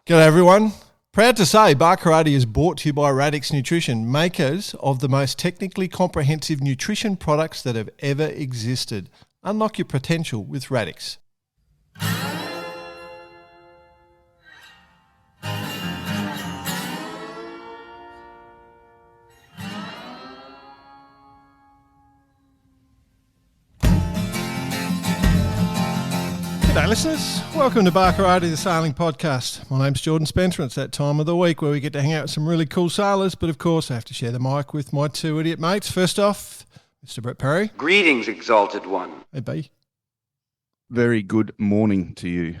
G'day everyone. Proud to say Bar Karate is brought to you by Radix Nutrition, makers of the most technically comprehensive nutrition products that have ever existed. Unlock your potential with Radix. G'day listeners, welcome to Bar Karate, the sailing podcast. My name's Jordan Spencer and it's that time of the week where we get to hang out with some really cool sailors, but of course I have to share the mic with my two idiot mates. First off, Mr. Brett Perry. Greetings, Exalted One. Hey, B. Very good morning to you.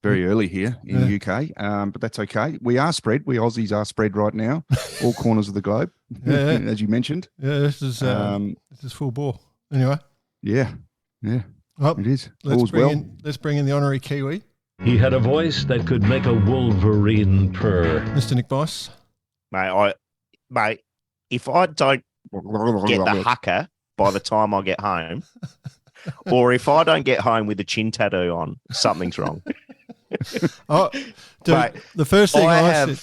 Very early here in the UK, but that's okay. We are spread. We Aussies are spread right now, all corners of the globe, as you mentioned. Yeah, this is full bore. Anyway. Yeah. Well, it is. Let's bring in the honorary Kiwi. He had a voice that could make a wolverine purr. Mr. Nick Boyce. Mate, if I don't get the hucker by the time I get home, or if I don't get home with a chin tattoo on, something's wrong. Oh, dude, Mate, the first thing the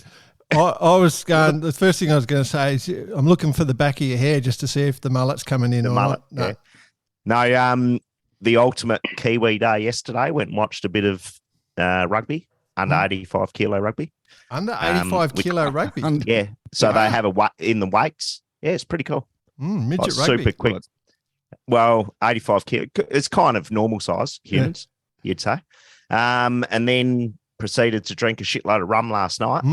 first thing I was going to say is I'm looking for the back of your hair just to see if the mullet's coming in or mullet, not. No, the ultimate Kiwi day yesterday, went and watched a bit of rugby, under 85 kilo rugby. Under 85 kilo rugby? Yeah. So they have in the wakes. Yeah, it's pretty cool. Midget rugby. Super quick. Well, 85 kilo. It's kind of normal size humans, you'd say. And then proceeded to drink a shitload of rum last night.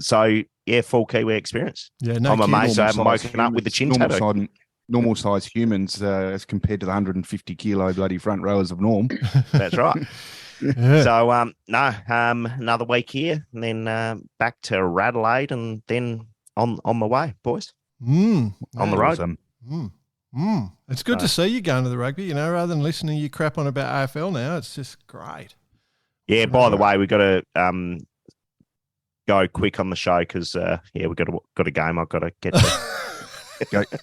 So, yeah, full Kiwi experience. Yeah, no, I'm amazed I haven't woken up with the chin tattoo. Normal size humans as compared to the 150 kilo bloody front rowers of Norm. That's right. Yeah. So, another week here and then back to Radelaide and then on my way, boys. On the road. Awesome. It's good to see you going to the rugby, rather than listening to you crap on about AFL now. It's just great. Yeah, by the way, we've got to go quick on the show because, we've got a game I've got to get to.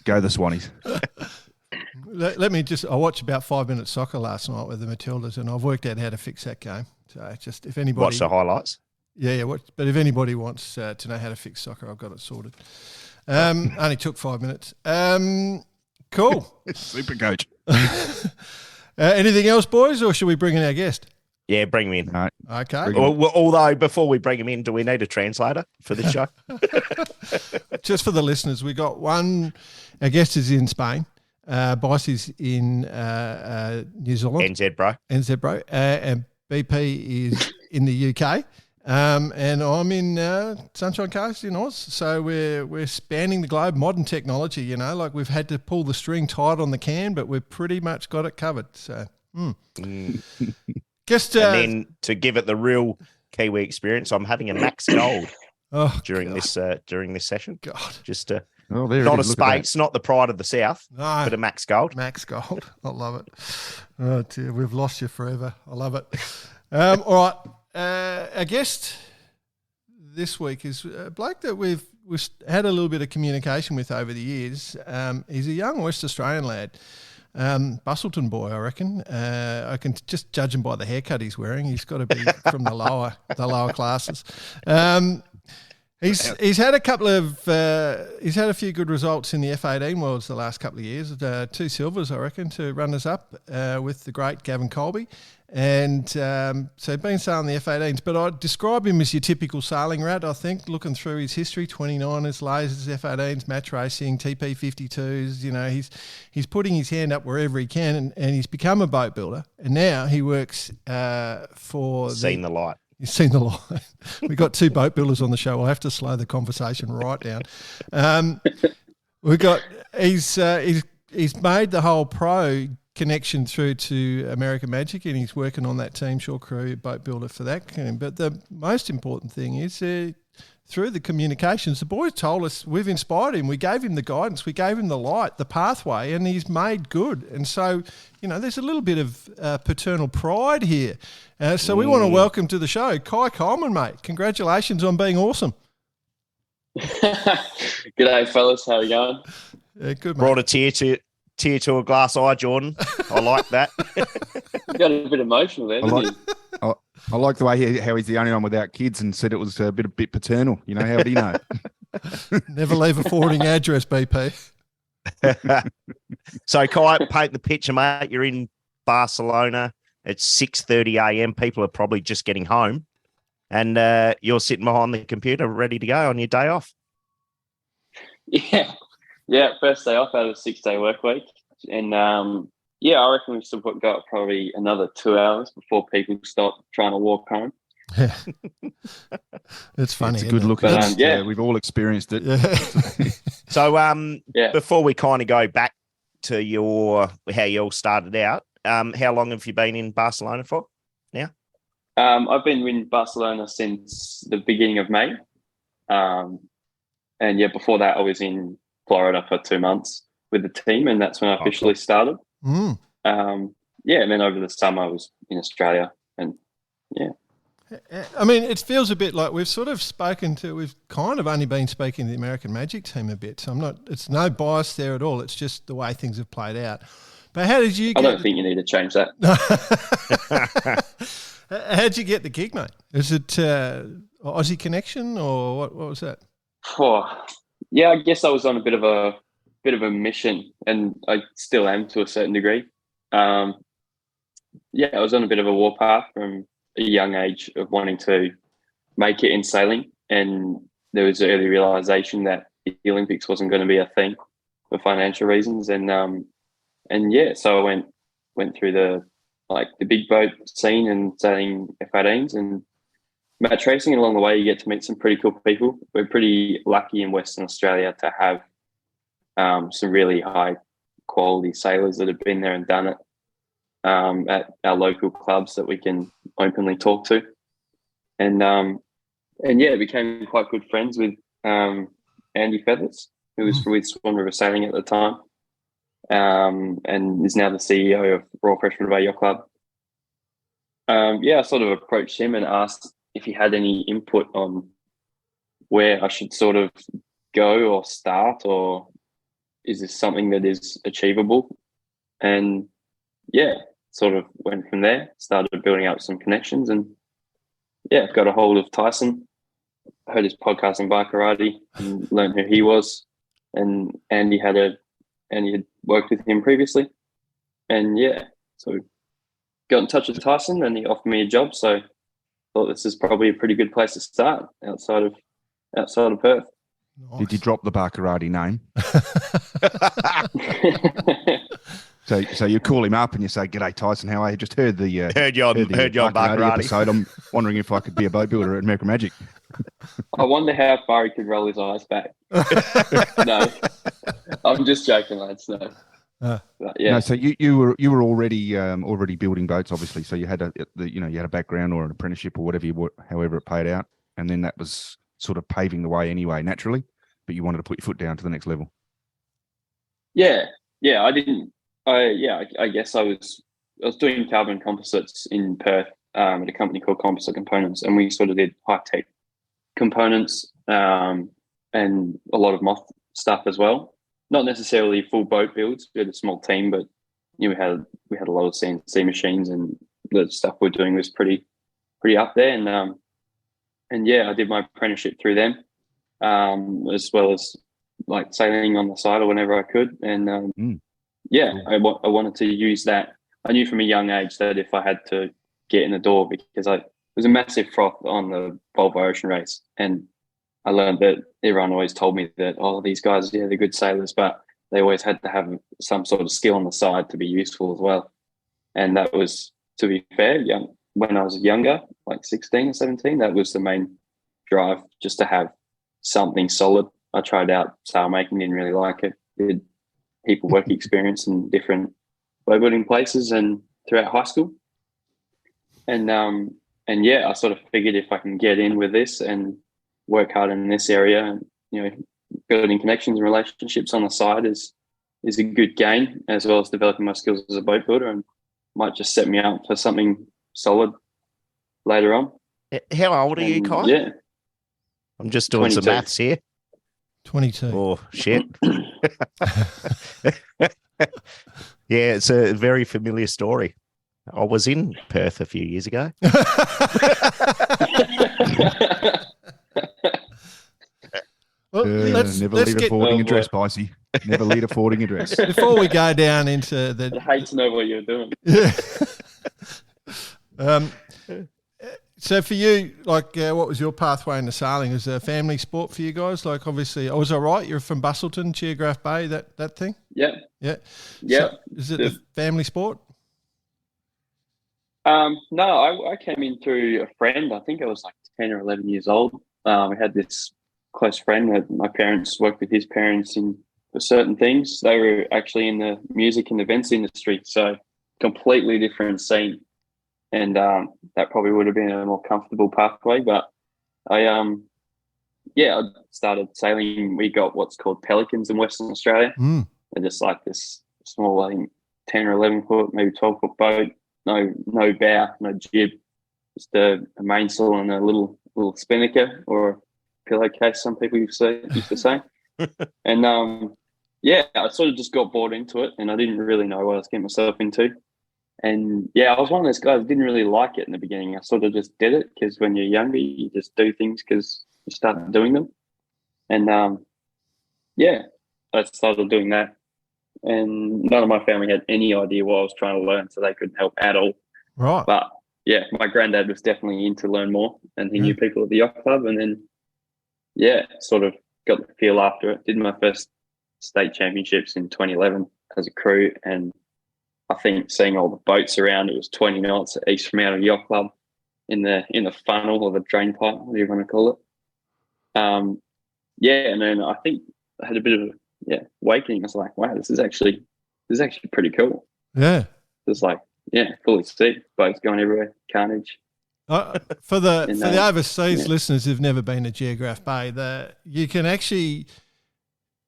Go the Swannies. I watched about 5 minutes soccer last night with the Matildas and I've worked out how to fix that game. So just if anybody... Watch the highlights. Yeah, but if anybody wants to know how to fix soccer, I've got it sorted. Only took 5 minutes. Cool. Super coach. Anything else, boys, or should we bring in our guest? Yeah, bring him in. Right. Okay. Although, before we bring him in, do we need a translator for this show? Just for the listeners, we got our guest is in Spain. Boss is in New Zealand. NZ, bro. And BP is in the UK. And I'm in Sunshine Coast in Oz. So we're spanning the globe, modern technology, like we've had to pull the string tight on the can, but we've pretty much got it covered. So, Just, and then to give it the real Kiwi experience, I'm having a Max Gold during this session. God, just not a Spates, not the pride of the South, but a Max Gold. Max Gold, I love it. Oh dear, we've lost you forever. I love it. All right, our guest this week is a bloke that we've had a little bit of communication with over the years. He's a young West Australian lad. Bustleton boy, I reckon. I can just judge him by the haircut he's wearing. He's got to be from the lower classes. He's had a few good results in the F18 Worlds the last couple of years. 2 silvers, I reckon, to runners up with the great Gavin Colby. And so he's been sailing the F18s, but I'd describe him as your typical sailing rat, I think, looking through his history, 29ers, lasers, F18s, match racing, TP52s, he's putting his hand up wherever he can and he's become a boat builder. And now he works for... Seen the light. You've seen the light. We've got 2 boat builders on the show. I'll have to slow the conversation right down. He's made the whole pro connection through to American Magic and he's working on that Team Shore Crew boat builder for that. But the most important thing is through the communications, the boys told us we've inspired him. We gave him the guidance. We gave him the light, the pathway, and he's made good. And so, there's a little bit of paternal pride here. So we want to welcome to the show Kai Colman, mate. Congratulations on being awesome. G'day, fellas. How are you going? Yeah, good, mate. Brought a tear to a glass eye, Jordan. I like that. You got a bit emotional there, didn't you? I I like the way how he's the only one without kids and said it was a bit paternal. You know, how would he know? Never leave a forwarding address, BP. So, Kai, paint the picture, mate. You're in Barcelona. It's 6:30 a.m. People are probably just getting home. And you're sitting behind the computer ready to go on your day off. Yeah. First day off out of a 6-day work week. And I reckon we've still got probably another 2 hours before people start trying to walk home. Yeah. It's funny. It's a good look. But, we've all experienced it. Yeah. So before we kind of go back to how you all started out, how long have you been in Barcelona for now? I've been in Barcelona since the beginning of May. Before that I was in Florida for 2 months with the team, and that's when I officially started. Mm. And then over the summer I was in Australia, and I mean, it feels a bit like we've kind of only been speaking to the American Magic team a bit. So it's no bias there at all. It's just the way things have played out. But how did you I don't think you need to change that. How'd you get the gig, mate? Is it Aussie connection or what was that? I guess I was on a bit of a mission, and I still am to a certain degree. I was on a bit of a warpath from a young age of wanting to make it in sailing, and there was an early realization that the Olympics wasn't going to be a thing for financial reasons, so I went through the big boat scene and sailing F18s and match racing, and along the way you get to meet some pretty cool people. We're pretty lucky in Western Australia to have some really high quality sailors that have been there and done it at our local clubs that we can openly talk to, and became quite good friends with Andy Feathers, who was with Swan River Sailing at the time, and is now the CEO of Royal Freshwater Bay Yacht Club. I sort of approached him and asked if he had any input on where I should sort of go or start, or is this something that is achievable? And sort of went from there, started building up some connections, and got a hold of Tyson, heard his podcast on Barkarati and learned who he was. And Andy had worked with him previously. And so got in touch with Tyson and he offered me a job. So I thought this is probably a pretty good place to start outside of Perth. Nice. Did you drop the Barkarati name? So you call him up and you say, "G'day, Tyson. How are you? Just heard you on Barkarati episode. I'm wondering if I could be a boat builder at American Magic." I wonder how far he could roll his eyes back. No, I'm just joking, lads. No. No, so you were already building boats, obviously. So you had a background or an apprenticeship or however it paid out, and then that was sort of paving the way anyway, naturally. But you wanted to put your foot down to the next level. Yeah. I guess I was doing carbon composites in Perth at a company called Composite Components, and we sort of did high tech components and a lot of moth stuff as well. Not necessarily full boat builds. We had a small team, but we had a lot of CNC machines, and the stuff we're doing was pretty up there. And I did my apprenticeship through them, as well as like sailing on the side or whenever I could. And I wanted to use that. I knew from a young age that if I had to get in the door, because I was a massive froth on the Volvo Ocean Race, and I learned that everyone always told me that, these guys, they're good sailors, but they always had to have some sort of skill on the side to be useful as well. And that was, to be fair, when I was younger, like 16 or 17, that was the main drive, just to have something solid. I tried out sail making, didn't really like it. Did heap of work experience in different boatbuilding places and throughout high school. And I sort of figured if I can get in with this and work hard in this area, and building connections and relationships on the side is a good gain, as well as developing my skills as a boat builder, and might just set me up for something solid later on. How old are you, Kai? Yeah, I'm just doing 22. some maths here. 22. Oh shit. Yeah, it's a very familiar story. I was in Perth a few years ago. Well, never leave a forwarding address, Bicey. Never leave a forwarding address. Before we go down into the... I'd hate to know what you're doing. Yeah. So for you, like, what was your pathway into sailing? Was it a family sport for you guys? Like, obviously, I was all right. You're from Bustleton, Geograph Bay, that thing? Yeah. Yeah. Yeah. So is it a family sport? No, I came in through a friend. I think I was like 10 or 11 years old. I had this close friend that my parents worked with his parents for certain things. They were actually in the music and events industry, so completely different scene. And that probably would have been a more comfortable pathway. But I started sailing. We got what's called pelicans in Western Australia. They're just like this small, I think, 10 or 11 foot, maybe 12-foot boat. No bow, no jib, just a mainsail and a little spinnaker or pillowcase, some people used to say. And I sort of just got bored into it, and I didn't really know what I was getting myself into. And I was one of those guys who didn't really like it in the beginning. I sort of just did it because when you're younger, you just do things because you start doing them. And I started doing that. And none of my family had any idea what I was trying to learn, so they couldn't help at all. Right. But my granddad was definitely in to learn more, and he knew people at the yacht club. And then, sort of got the feel after it. Did my first state championships in 2011 as a crew, and I think seeing all the boats around, it was 20 knots east from out of the yacht club in the funnel or the drain pipe, whatever you want to call it. And then I think I had a bit of awakening. I was like, wow, this is actually pretty cool. Yeah. It's like, fully sick, boats going everywhere, carnage. For the overseas listeners who've never been to Geograph Bay, you can actually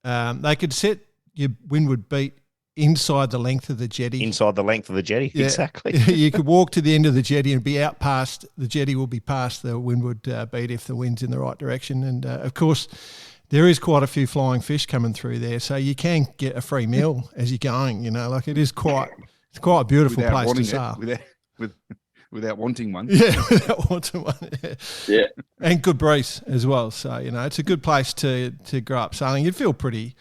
they could set your windward beat inside the length of the jetty. Inside the length of the jetty, exactly. You could walk to the end of the jetty and be out past the jetty. Will be past the windward beat if the wind's in the right direction, and of course, there is quite a few flying fish coming through there, so you can get a free meal as you're going. Like it is quite a beautiful place to sail. Without wanting one. Yeah, without wanting one. Yeah. And good breeze as well. So, it's a good place to grow up sailing. You'd feel pretty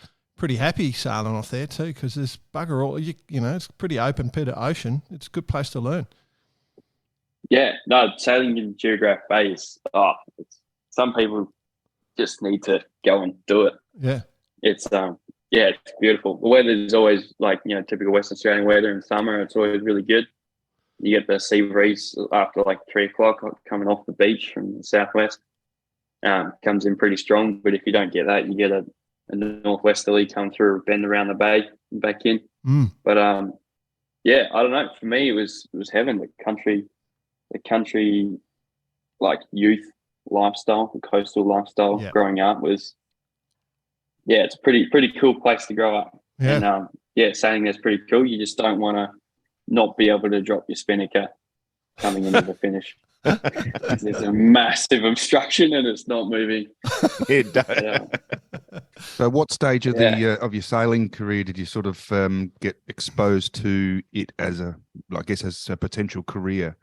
happy sailing off there too, because there's bugger all, it's pretty open pit of ocean. It's a good place to learn. Yeah, no, sailing in Geograph Bay is, some people just need to go and do it. Yeah. It's it's beautiful. The weather is always like, typical Western Australian weather in summer. It's always really good. You get the sea breeze after like 3 o'clock coming off the beach from the southwest. Comes in pretty strong, but if you don't get that, you get a northwesterly come through, bend around the bay and back in. But I don't know. For me, it was heaven. The country like youth lifestyle, the coastal lifestyle growing up was, it's a pretty cool place to grow up. Yeah. And sailing there's pretty cool. You just don't want to not be able to drop your spinnaker coming into the finish. There's a massive obstruction and it's not moving. It does. So what stage of your sailing career did you sort of get exposed to it as a potential career?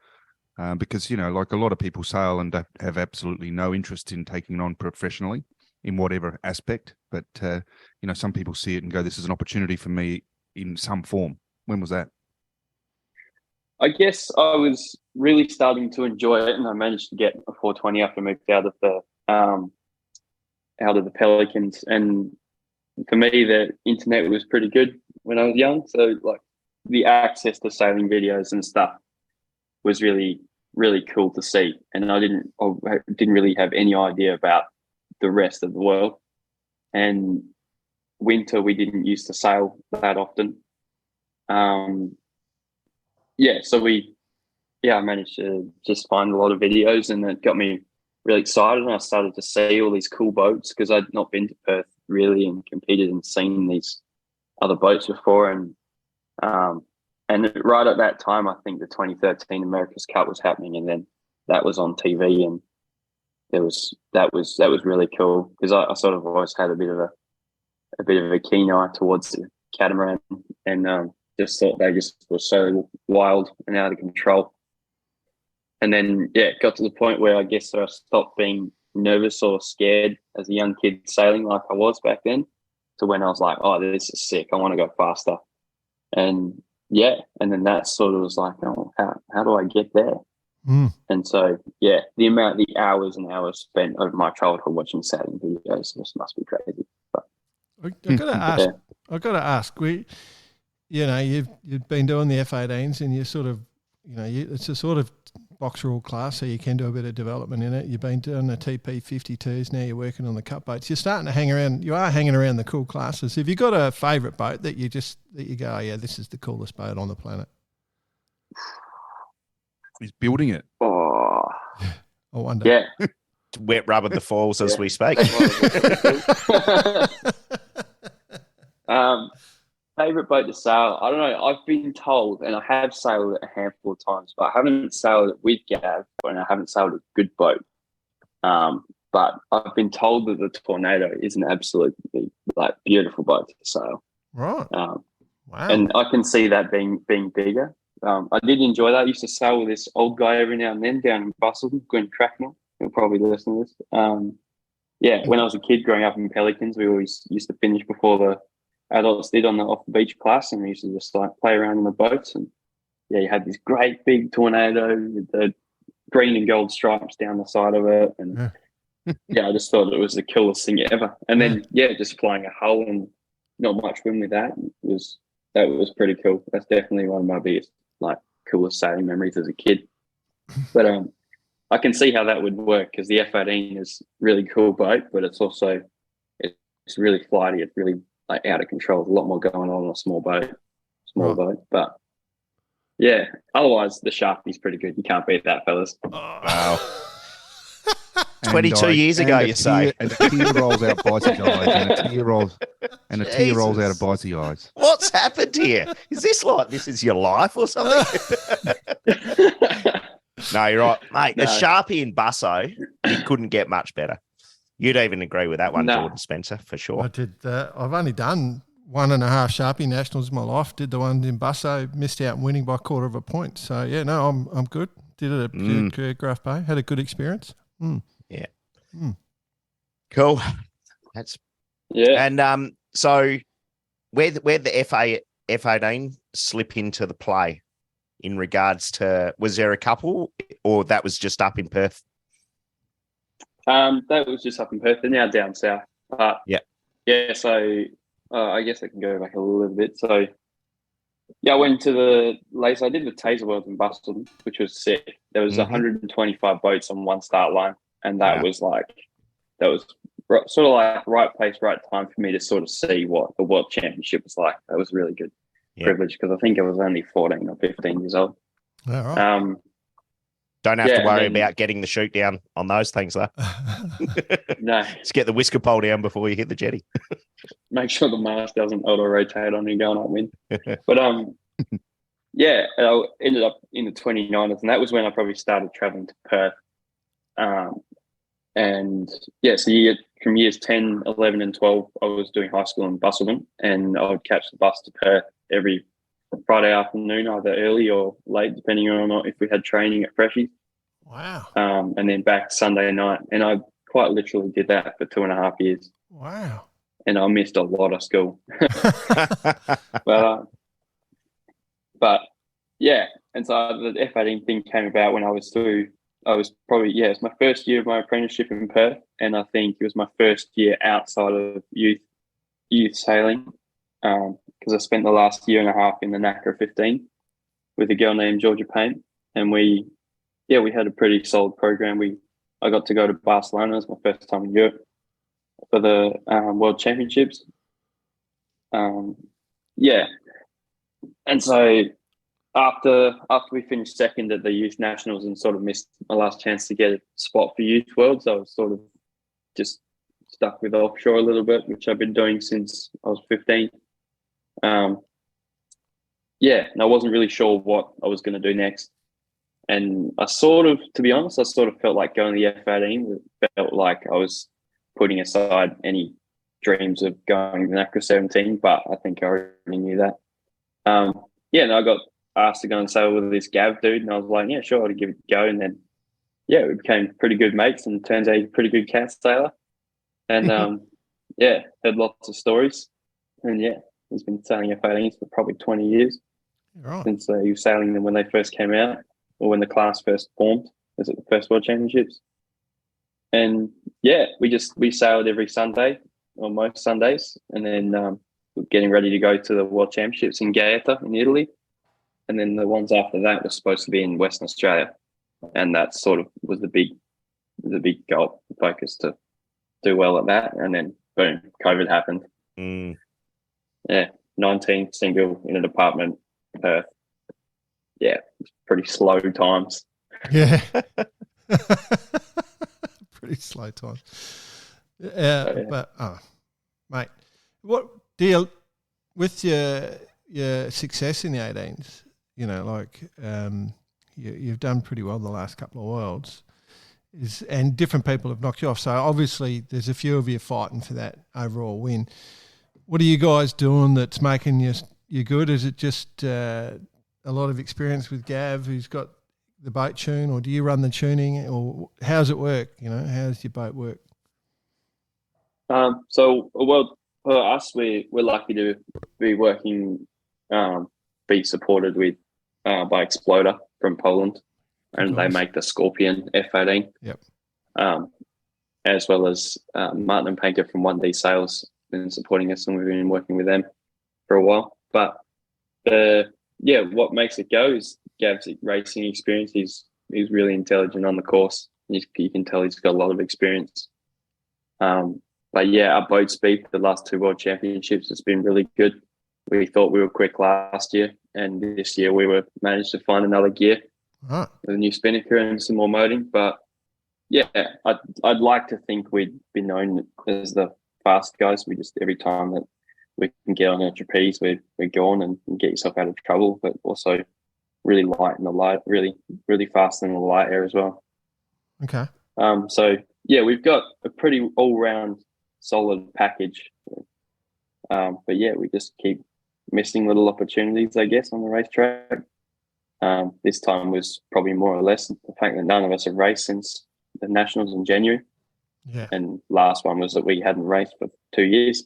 Because, like a lot of people sail and have absolutely no interest in taking it on professionally in whatever aspect. But, some people see it and go, this is an opportunity for me in some form. When was that? I guess I was really starting to enjoy it, and I managed to get a 420 after I moved out of the Pelicans. And for me, the internet was pretty good when I was young. So like the access to sailing videos and stuff was really, really cool to see. And I didn't really have any idea about the rest of the world. And winter, we didn't used to sail that often. I managed to just find a lot of videos, and it got me really excited. And I started to see all these cool boats because I'd not been to Perth really and competed and seen these other boats before. And right at that time, I think the 2013 America's Cup was happening, and then that was on TV, and that was really cool because I sort of always had a bit of a keen eye towards the catamaran and just thought they just were so wild and out of control. And then, it got to the point where I guess I stopped being nervous or scared as a young kid sailing like I was back then, to when I was like, oh, this is sick. I want to go faster. And and then that sort of was like, oh, how do I get there? And so, the hours and hours spent over my childhood watching sailing videos just must be crazy. But I got to ask, you've been doing the F18s, and you sort of, it's a sort of box rule class, so you can do a bit of development in it. You've been doing the TP52s, now you're working on the cup boats. You're starting to hanging around the cool classes. Have you got a favourite boat that you go, oh, yeah, this is the coolest boat on the planet? He's building it. Oh, I wonder. Yeah. Wet rubber the falls as we speak. Favorite boat to sail? I don't know. I've been told, and I have sailed it a handful of times, but I haven't sailed it with Gav, and I haven't sailed a good boat. But I've been told that the Tornado is an absolutely beautiful boat to sail. Right. Wow. And I can see that being bigger. I did enjoy that. I used to sail with this old guy every now and then down in Barcelona, Glenn Cracknell. He'll probably listen to this. When I was a kid growing up in Pelicans, we always used to finish before the adults did on the off the beach class, and we used to just play around in the boats. And you had this great big Tornado with the green and gold stripes down the side of it. And I just thought it was the coolest thing ever. And then just flying a hull and not much wind with that was pretty cool. That's definitely one of my biggest coolest sailing memories as a kid. But I can see how that would work, because the F18 is really cool boat, but it's also it's really flighty. It's really out of control. There's a lot more going on a small boat. But otherwise the Sharpie's pretty good. You can't beat that, fellas. Wow. 22 years ago, you say. And a tear rolls out Bitey eyes, and a tear rolls out of Bitey eyes. What's happened here? Is this is your life or something? No, you're right, mate. No. The Sharpie in Busso, you couldn't get much better. You'd even agree with that one, Jordan Spencer, for sure. I did. I've only done 1.5 Sharpie Nationals in my life. Did the one in Busso, missed out winning by 1/4 of a point. So I'm good. Did it at Graph Bay. Had a good experience. Yeah. Cool. That's And so where the F18 slip into the play in regards to, was there a couple, or that was just up in Perth? That was just up in Perth. They're now down south. So I guess I can go back a little bit. So I went to the I did the Taser Worlds in Boston, which was sick. There was 125 boats on one start line, and that was sort of like right place, right time for me to sort of see what the World Championship was like. That was a really good privilege, because I think I was only 14 or 15 years old. All right. Don't have to worry about getting the chute down on those things, though. No. Just get the whisker pole down before you hit the jetty. Make sure the mast doesn't auto-rotate on you going upwind. But, I ended up in the 29ers, and that was when I probably started traveling to Perth. So from years 10, 11, and 12, I was doing high school in Busselton, and I would catch the bus to Perth every Friday afternoon, either early or late, depending on if we had training at Freshies. Wow. And then back Sunday night. And I quite literally did that for 2.5 years. Wow. And I missed a lot of school. But and so the F18 thing came about when I was probably, it was my first year of my apprenticeship in Perth, and I think it was my first year outside of youth sailing, because I spent the last 1.5 years in the NACRA 15 with a girl named Georgia Payne, and we had a pretty solid program. I got to go to Barcelona. It was my first time in Europe for the World Championships. And so after we finished second at the Youth Nationals and sort of missed my last chance to get a spot for Youth Worlds, I was sort of just stuck with offshore a little bit, which I've been doing since I was 15. And I wasn't really sure what I was going to do next. And to be honest, I sort of felt like going to the F18. It felt like I was putting aside any dreams of going to NACRA 17, but I think I already knew that. and I got asked to go and sail with this Gav dude, and I was like, yeah, sure, I'd give it a go. And then, yeah, we became pretty good mates, and turns out he's a pretty good cat sailor. And had lots of stories. And yeah, he's been sailing F18s for probably 20 years. Right. Since he was sailing them when they first came out, or when the class first formed. Was it the first World Championships? And yeah, we sailed every Sunday, or most Sundays, and then getting ready to go to the World Championships in Gaeta in Italy. And then the ones after that were supposed to be in Western Australia. And that sort of was the big goal, focus to do well at that. And then boom, COVID happened. Yeah, 19 single in an apartment, Perth. Yeah, it's pretty slow times. Yeah. Pretty slow times. But mate, what deal with your success in the 18s? You know, like you've done pretty well the last couple of Worlds, and different people have knocked you off. So obviously, there's a few of you fighting for that overall win. What are you guys doing that's making you good? Is it just a lot of experience with Gav, who's got the boat tune, or do you run the tuning, or how's it work? You know, how's your boat work? So, well, for us, we're lucky to be working, be supported with by Exploder from Poland, and they make the Scorpion F18. Yep. As well as Martin and Panker from 1D Sales been supporting us, and we've been working with them for a while. But what makes it go is Gav's racing experience. He's really intelligent on the course. You can tell he's got a lot of experience. But yeah, our boat speed for the last 2 World Championships has been really good. We thought we were quick last year, and this year we managed to find another gear with a new spinnaker and some more motoring. But yeah, I'd like to think we'd be known as the fast guys. We just, every time that we can get on a trapeze, we're gone and get yourself out of trouble, but also really light in the light, really, really fast in the light air as well. Okay. So yeah, we've got a pretty all-round solid package. But yeah, we just keep missing little opportunities, I guess, on the racetrack. This time was probably more or less the fact that none of us have raced since the Nationals in January. Yeah. And last one was that we hadn't raced for 2 years.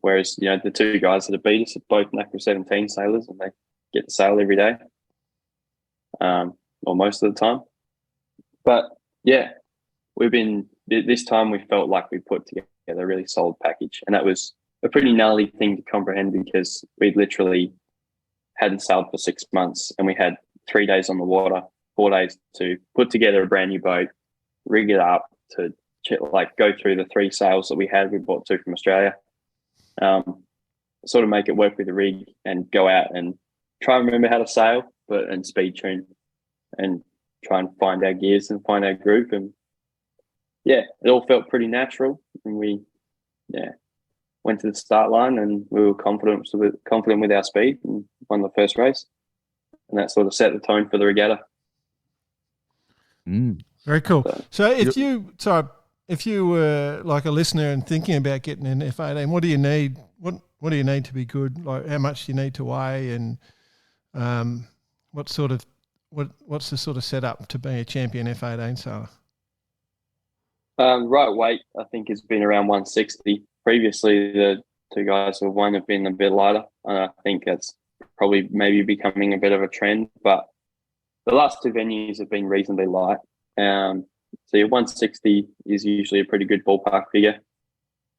Whereas, you know, the 2 guys that have beat us are both NACRA 17 sailors, and they get to sail every day, or most of the time. But yeah, this time we felt like we put together a really solid package, and that was a pretty gnarly thing to comprehend, because we literally hadn't sailed for 6 months, and we had 3 days on the water, 4 days to put together a brand new boat, rig it up, to go through the 3 sails that we had. We bought 2 from Australia, sort of make it work with the rig, and go out and try and remember how to sail, and speed tune, and try and find our gears and find our group. And yeah, it all felt pretty natural, and we went to the start line, and we were confident with our speed, and won the first race, and that sort of set the tone for the regatta. Very cool. So if you were like a listener and thinking about getting an F18, what do you need? What do you need to be good? Like, how much do you need to weigh, and what's the sort of setup to be a champion F18 sailor? Right weight, I think, has been around 160. Previously, the 2 guys who have won have been a bit lighter. I think that's probably maybe becoming a bit of a trend, but the last 2 venues have been reasonably light. So your 160 is usually a pretty good ballpark figure.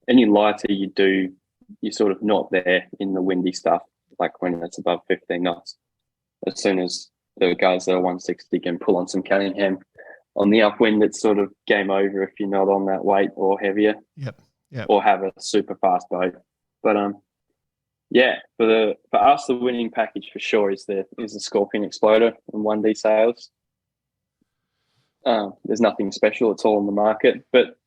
Any lighter you're sort of not there in the windy stuff, like when it's above 15 knots. As soon as the guys that are 160 can pull on some Cunningham on the upwind, it's sort of game over if you're not on that weight or heavier. Yep. Or have a super fast boat. But for us, the winning package for sure is the Scorpion Exploder and 1D Sales. There's nothing special; it's all on the market. But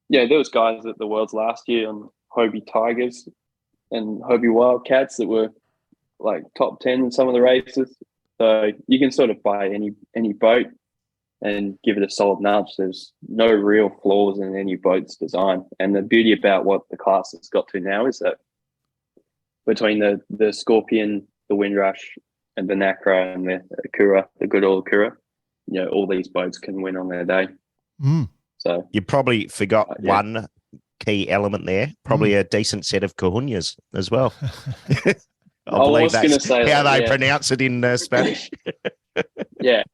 yeah, there was guys at the Worlds last year on Hobie Tigers and Hobie Wildcats that were like top 10 in some of the races. So you can sort of buy any boat and give it a solid nudge. There's no real flaws in any boat's design. And the beauty about what the class has got to now is that between the Scorpion, the Windrush, and the Nacra and the Akura, the good old Akura, all these boats can win on their day. So you probably forgot one key element there, probably a decent set of cojones as well. I believe that's how they pronounce it in Spanish. Yeah.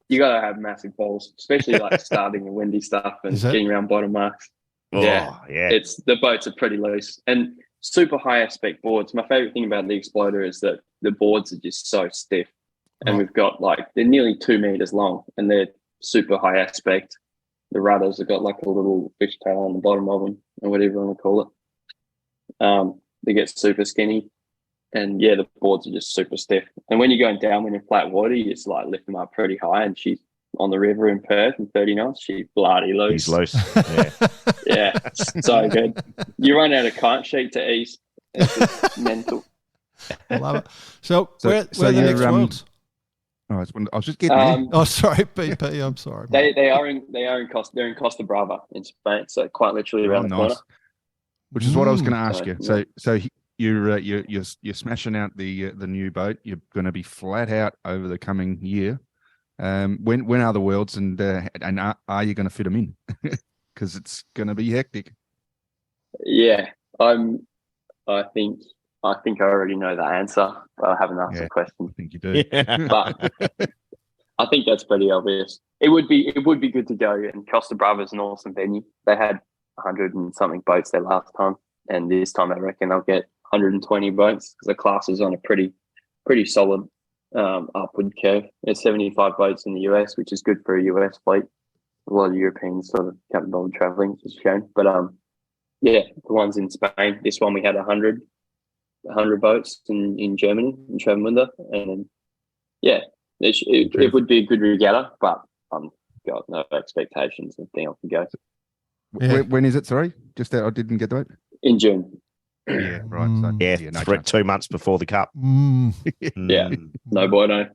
You got to have massive balls, especially like starting the windy stuff and getting around bottom marks. Oh, yeah. The boats are pretty loose and super high aspect boards. My favorite thing about the Exploder is that the boards are just so stiff. And we've got they're nearly 2 meters long and they're super high aspect. The rudders have got like a little fishtail on the bottom of them or whatever you want to call it. They get super skinny. And the boards are just super stiff. And when you're going downwind in flat water, you just lift them up pretty high. And she's on the river in Perth in 30 knots. She's bloody loose. He's loose. Yeah. Yeah, so good. You run out of kite sheet to east. It's just mental. I love it. So where are the next Worlds? I was just getting. Sorry, BP. I'm sorry. They're in Costa Brava in Spain. So quite literally around the corner. Which is what I was going to ask you. So you're smashing out the new boat. You're going to be flat out over the coming year. When are the Worlds, and are you going to fit them in? Because it's going to be hectic. Yeah, I think I already know the answer, but I haven't asked the question. I think you do. But I think that's pretty obvious. It would be good to go. And Costa Brava is an awesome venue. They had 100 and something boats there last time, and this time I reckon they'll get 120 boats because the class is on a pretty solid upward curve. There's 75 boats in the US, which is good for a US fleet. A lot of Europeans sort of haven't bothered traveling, which is a shame. But the ones in Spain, this one we had 100 boats in Germany, in Travemünde. And it would be a good regatta, but got no expectations. I think I can go. When is it? Sorry, just that I didn't get that. In June. Yeah, right. So, 2 months before the Cup. Yeah, no bueno.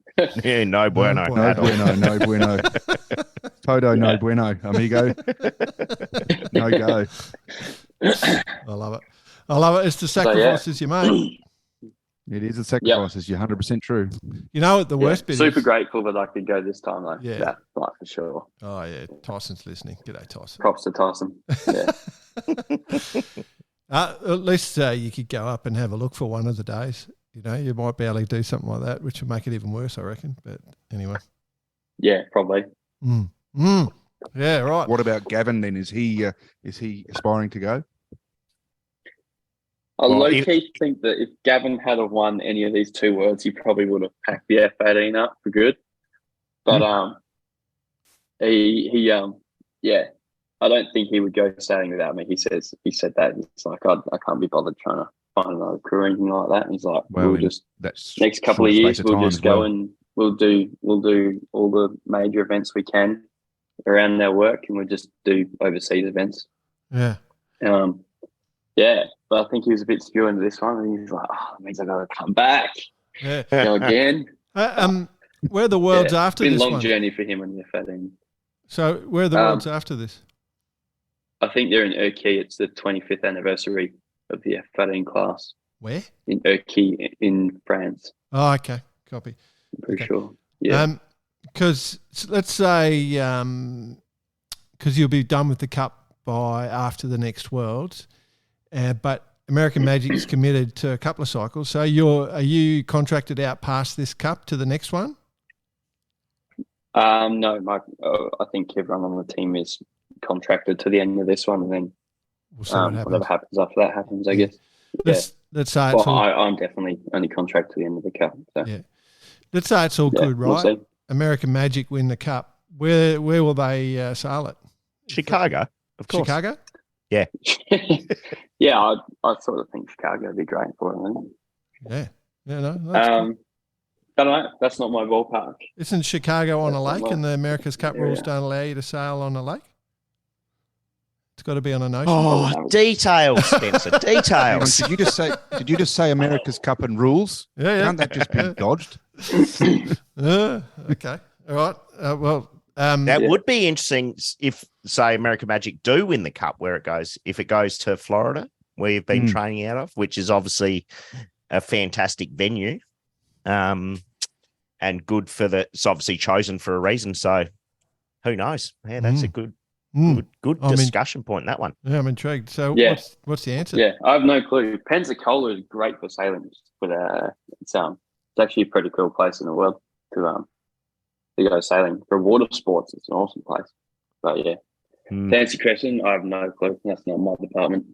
Yeah, no bueno. No bueno. Toto, no bueno, amigo. No go. I love it. It's the sacrifices you make. It is a sacrifice. You're 100% true. You know what the worst bit is? Super grateful that I could go this time, though. Yeah. That, for sure. Oh, yeah. Tyson's listening. G'day, Tyson. Props to Tyson. Yeah. At least you could go up and have a look for one of the days. You might be able to do something like that, which would make it even worse, I reckon. But anyway. Yeah, probably. Yeah, right. What about Gavin then? Is he aspiring to go? I low-key think that if Gavin had won any of these 2 Worlds, he probably would have packed the F18 up for good. But I don't think he would go sailing without me. He said that. He's like, I can't be bothered trying to find another crew or anything like that. And he's like, we'll just next couple of years we'll just go and we'll do all the major events we can around their work, and we'll just do overseas events. Yeah. But I think he was a bit skew into this one, and he's like, it means I gotta come back. Yeah. Go again. Where are the Worlds after this one? It's been a long journey for him and the F18. So where are the Worlds after this? I think they're in Urquy. It's the 25th anniversary of the F18 class. Where? In Urquy in France. Oh, okay. Copy. I'm pretty sure. Yeah. Because let's say, because you'll be done with the Cup by after the next Worlds, but American Magic's committed to a couple of cycles. So are you contracted out past this Cup to the next one? No, I think everyone on the team is contracted to the end of this one, and then we'll see what happens. Whatever happens after that happens, I guess. Let's say I'm definitely only contracted to the end of the Cup. So. Yeah. Let's say it's all good, right? We'll American Magic win the Cup. Where will they sail it? Chicago, of course. Chicago? Yeah. Yeah, I sort of think Chicago would be great for them. Yeah. Yeah, no. I don't know. That's not my ballpark. Isn't Chicago on a lake, and the America's Cup rules don't allow you to sail on a lake? It's got to be on an ocean. Oh, details, Spencer. Details. Did you just say America's Cup and rules? Yeah. Can't that just be dodged? Okay. All right. That would be interesting if, say, American Magic do win the Cup. Where it goes, if it goes to Florida, where you've been training out of, which is obviously a fantastic venue, and good for it's obviously chosen for a reason. So who knows? Yeah, that's a good discussion point, that one. Yeah, I'm intrigued. So what's the answer? Yeah, I have no clue. Pensacola is great for sailing, but it's actually a pretty cool place in the world to go sailing. For water sports, it's an awesome place. But yeah, to answer your question, I have no clue. That's not my department.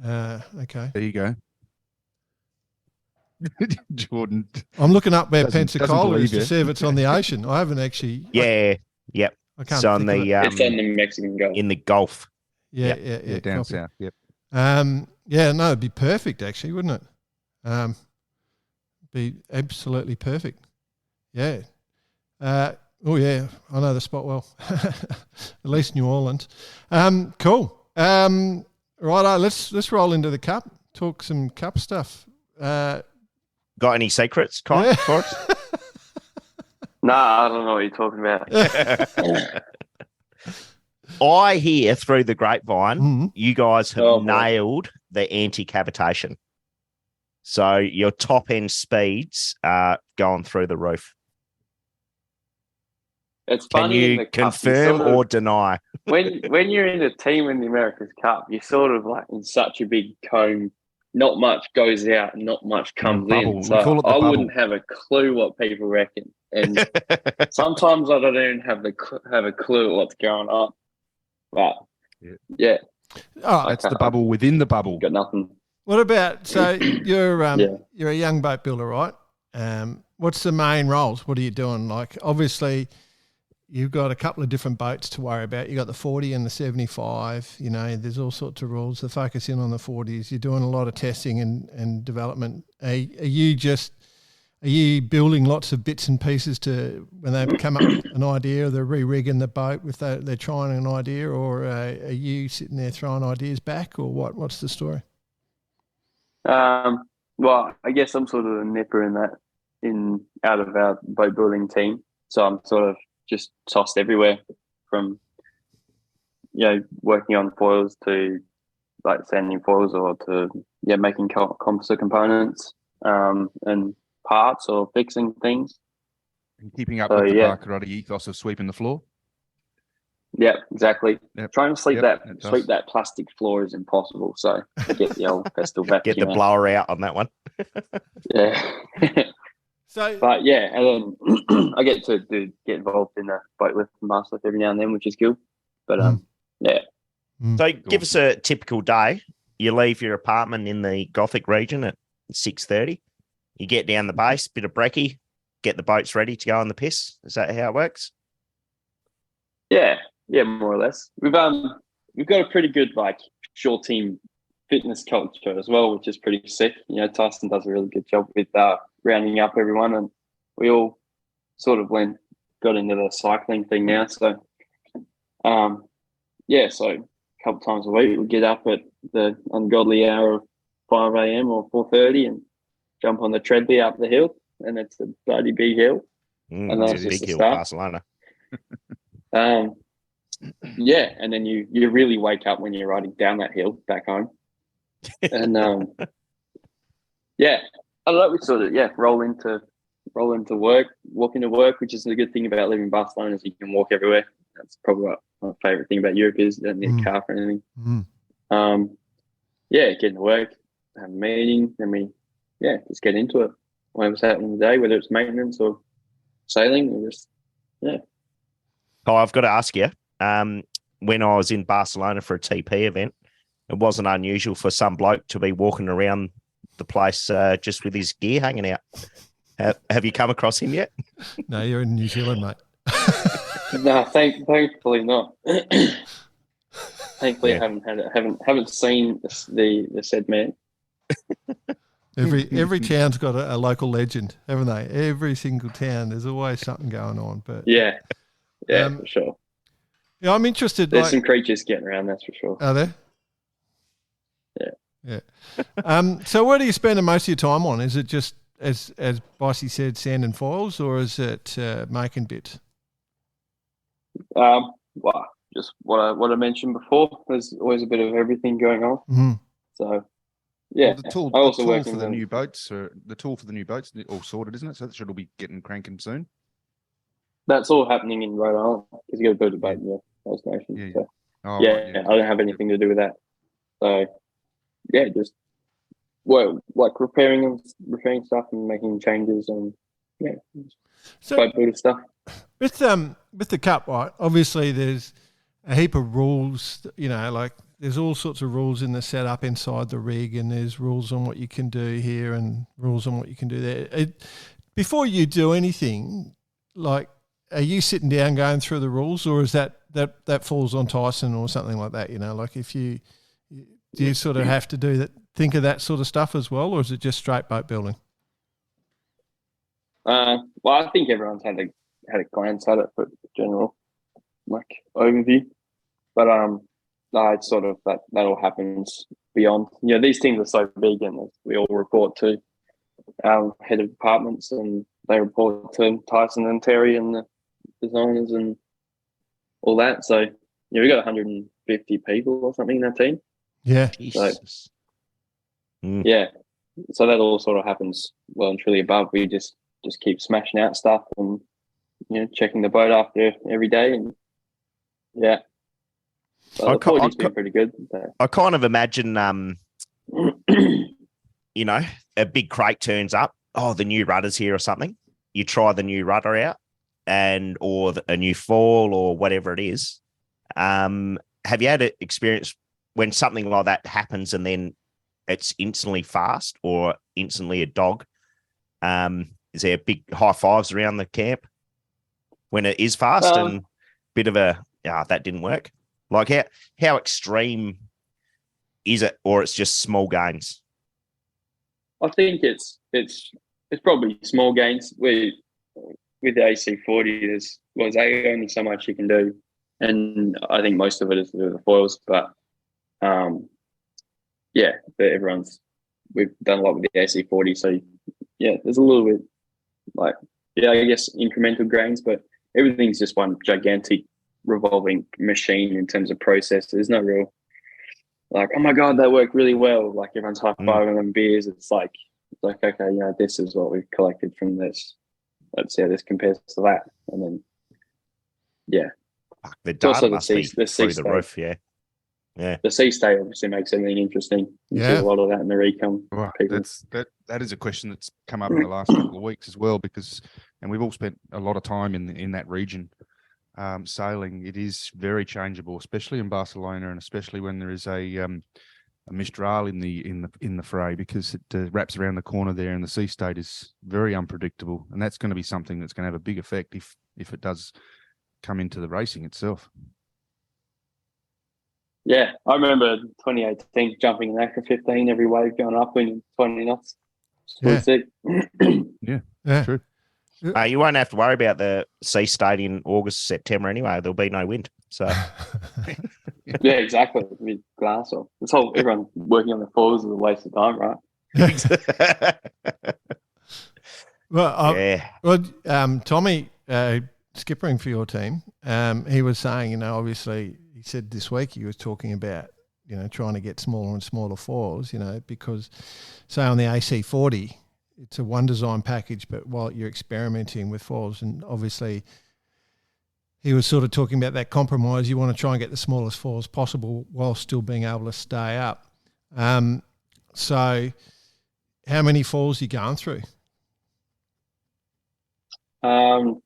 Okay. There you go. Jordan. I'm looking up where Pensacola is to see if it's on the ocean. I haven't actually. Yeah, yep. I can't it's on think the of it's on the Mexican Gulf. in the Gulf. Yeah, down south. Yep. No, it'd be perfect actually, wouldn't it? Be absolutely perfect. Yeah. Oh yeah, I know the spot well. At least New Orleans. Cool. Right, let's roll into the cup. Talk some cup stuff. Got any secrets, Kai, for us? Nah, I don't know what you're talking about. I hear through the grapevine, you guys have nailed the anti-cavitation. So your top end speeds are going through the roof. It's Can funny. you confirm or deny? when you're in a team in the America's Cup, you're sort of like in such a big cone. Not much goes out, not much comes in. So I wouldn't have a clue what people reckon, and sometimes I don't even have a clue what's going on. But yeah, that's the bubble within the bubble. Got nothing. What about you're a young boat builder, right? What's the main roles? What are you doing? Like obviously, you've got a couple of different boats to worry about. You got the 40 and the 75. You know, there's all sorts of rules. The focus in on the 40s. You're doing a lot of testing and development. Are you building lots of bits and pieces to when they come up with an idea, they're re-rigging the boat with they're trying an idea, or are you sitting there throwing ideas back, or what? What's the story? Well, I guess I'm sort of a nipper out of our boat building team. So I'm sort of just tossed everywhere from, working on foils to like sanding foils or to, making composite components, and parts or fixing things. And keeping up with the Barcarati ethos of sweeping the floor. Yeah, exactly. Yep. Trying to sweep that plastic floor is impossible. So get the old pestle vacuum. Get the blower out on that one. Yeah. But yeah, and then I get to get involved in the boat lift and bar stuff every now and then, which is cool. But yeah. So give us a typical day. You leave your apartment in the Gothic region at 6:30. You get down the base, bit of brekkie, get the boats ready to go on the piss. Is that how it works? Yeah, more or less. We've got a pretty good shore team fitness culture as well, which is pretty sick. Tyson does a really good job with rounding up everyone, and we all sort of got into the cycling thing now. So, so a couple times a week we get up at the ungodly hour of 5 a.m. or 4:30 and jump on the treadmill up the hill, and it's a bloody big hill. And that's just big hill, Barcelona. And then you really wake up when you're riding down that hill back home. And I don't know, we sort of roll into work, walk into work, which is the good thing about living in Barcelona is you can walk everywhere. That's probably what my favorite thing about Europe is. You don't need a car for anything. Get into work, have a meeting, then we just get into it. Whatever's happening today, whether it's maintenance or sailing, or just Oh, I've got to ask you. When I was in Barcelona for a TP event, it wasn't unusual for some bloke to be walking around the place just with his gear hanging out. Have you come across him yet? No, you're in New Zealand, mate. No, thankfully not. Thankfully, I haven't seen the said man. Every town's got a local legend, haven't they? Every single town, there's always something going on. But for sure. Yeah, I'm interested. There's some creatures getting around, that's for sure. Are there? Yeah. So what are you spending most of your time on? Is it just, as Bossy said, sand and foils, or is it making bits? Well, just what I mentioned before. There's always a bit of everything going on. So yeah, well, the tool, I also the tool work for the new boats, the tool for the new boats, all sorted, isn't it? So that should all be getting cranking soon. That's all happening in Rhode Island because you got to build a boat in First Nation. Yeah. So, Right, I don't have anything to do with that. So yeah, just like repairing stuff and making changes and boat builder stuff. With the cup, right? Obviously, there's a heap of rules. Like there's all sorts of rules in the setup inside the rig, and there's rules on what you can do here and rules on what you can do there. Before you do anything, like, are you sitting down going through the rules, or is that falls on Tyson or something like that? Like if do you sort of have to do that, think of that sort of stuff as well, or is it just straight boat building? Well, I think everyone's had a glance at it for general overview, but it's sort of that all happens beyond. These teams are so big, and we all report to our head of departments, and they report to Tyson and Terry and the designers and all that. So we got 150 people or something in that team. Yeah. Jesus. So, so that all sort of happens well and truly above. We just keep smashing out stuff and checking the boat after every day, and so the quality's been pretty good. So. I kind of imagine a big crate turns up, the new rudder's here or something. You try the new rudder out or a new fall or whatever it is. Have you had an experience when something like that happens and then it's instantly fast or instantly a dog? Is there big high fives around the camp when it is fast and bit of a, that didn't work? Like how extreme is it, or it's just small gains? I think it's probably small gains. With the AC40, there's only so much you can do, and I think most of it is to do with the foils. But we've done a lot with the AC40, so there's a little bit I guess incremental gains, but everything's just one gigantic revolving machine in terms of process. There's no real oh my god, that worked really well. Like everyone's high-fiving them beers. It's like okay, this is what we've collected from this. Let's see how this compares to that, and then the data must be through the roof. Yeah. The sea state obviously makes everything interesting. You see a lot of that in the recon. Right. That is a question that's come up in the last couple of weeks as well, and we've all spent a lot of time in that region sailing. It is very changeable, especially in Barcelona, and especially when there is a Mistral in the fray, because it wraps around the corner there, and the sea state is very unpredictable, and that's going to be something that's going to have a big effect if it does come into the racing itself. Yeah, I remember 2018 jumping an Acre 15 every wave going up in 20 knots. Yeah, true. You won't have to worry about the sea state in August, September anyway. There'll be no wind. So yeah, exactly. With glass off. Everyone working on the foils is a waste of time, right? Tommy, skippering for your team, he was saying, obviously, he said this week he was talking about, trying to get smaller and smaller foils, because, say, on the AC40, it's a one design package, but while you're experimenting with foils, and obviously he was sort of talking about that compromise. You want to try and get the smallest foils possible while still being able to stay up. So how many foils are you going through? I'm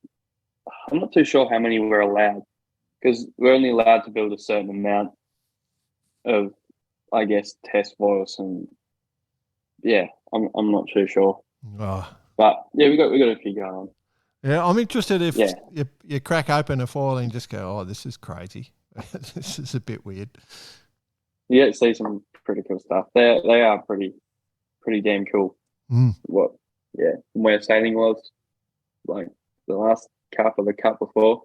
not too sure how many we're allowed, because we're only allowed to build a certain amount of, I guess, test foils, and I'm not too sure. Oh. But we got a few going on. Yeah, I'm interested if you crack open a foil and just go, this is crazy. This is a bit weird. You get to see some pretty cool stuff. They are pretty damn cool. From where sailing was, like the last cup or the cup before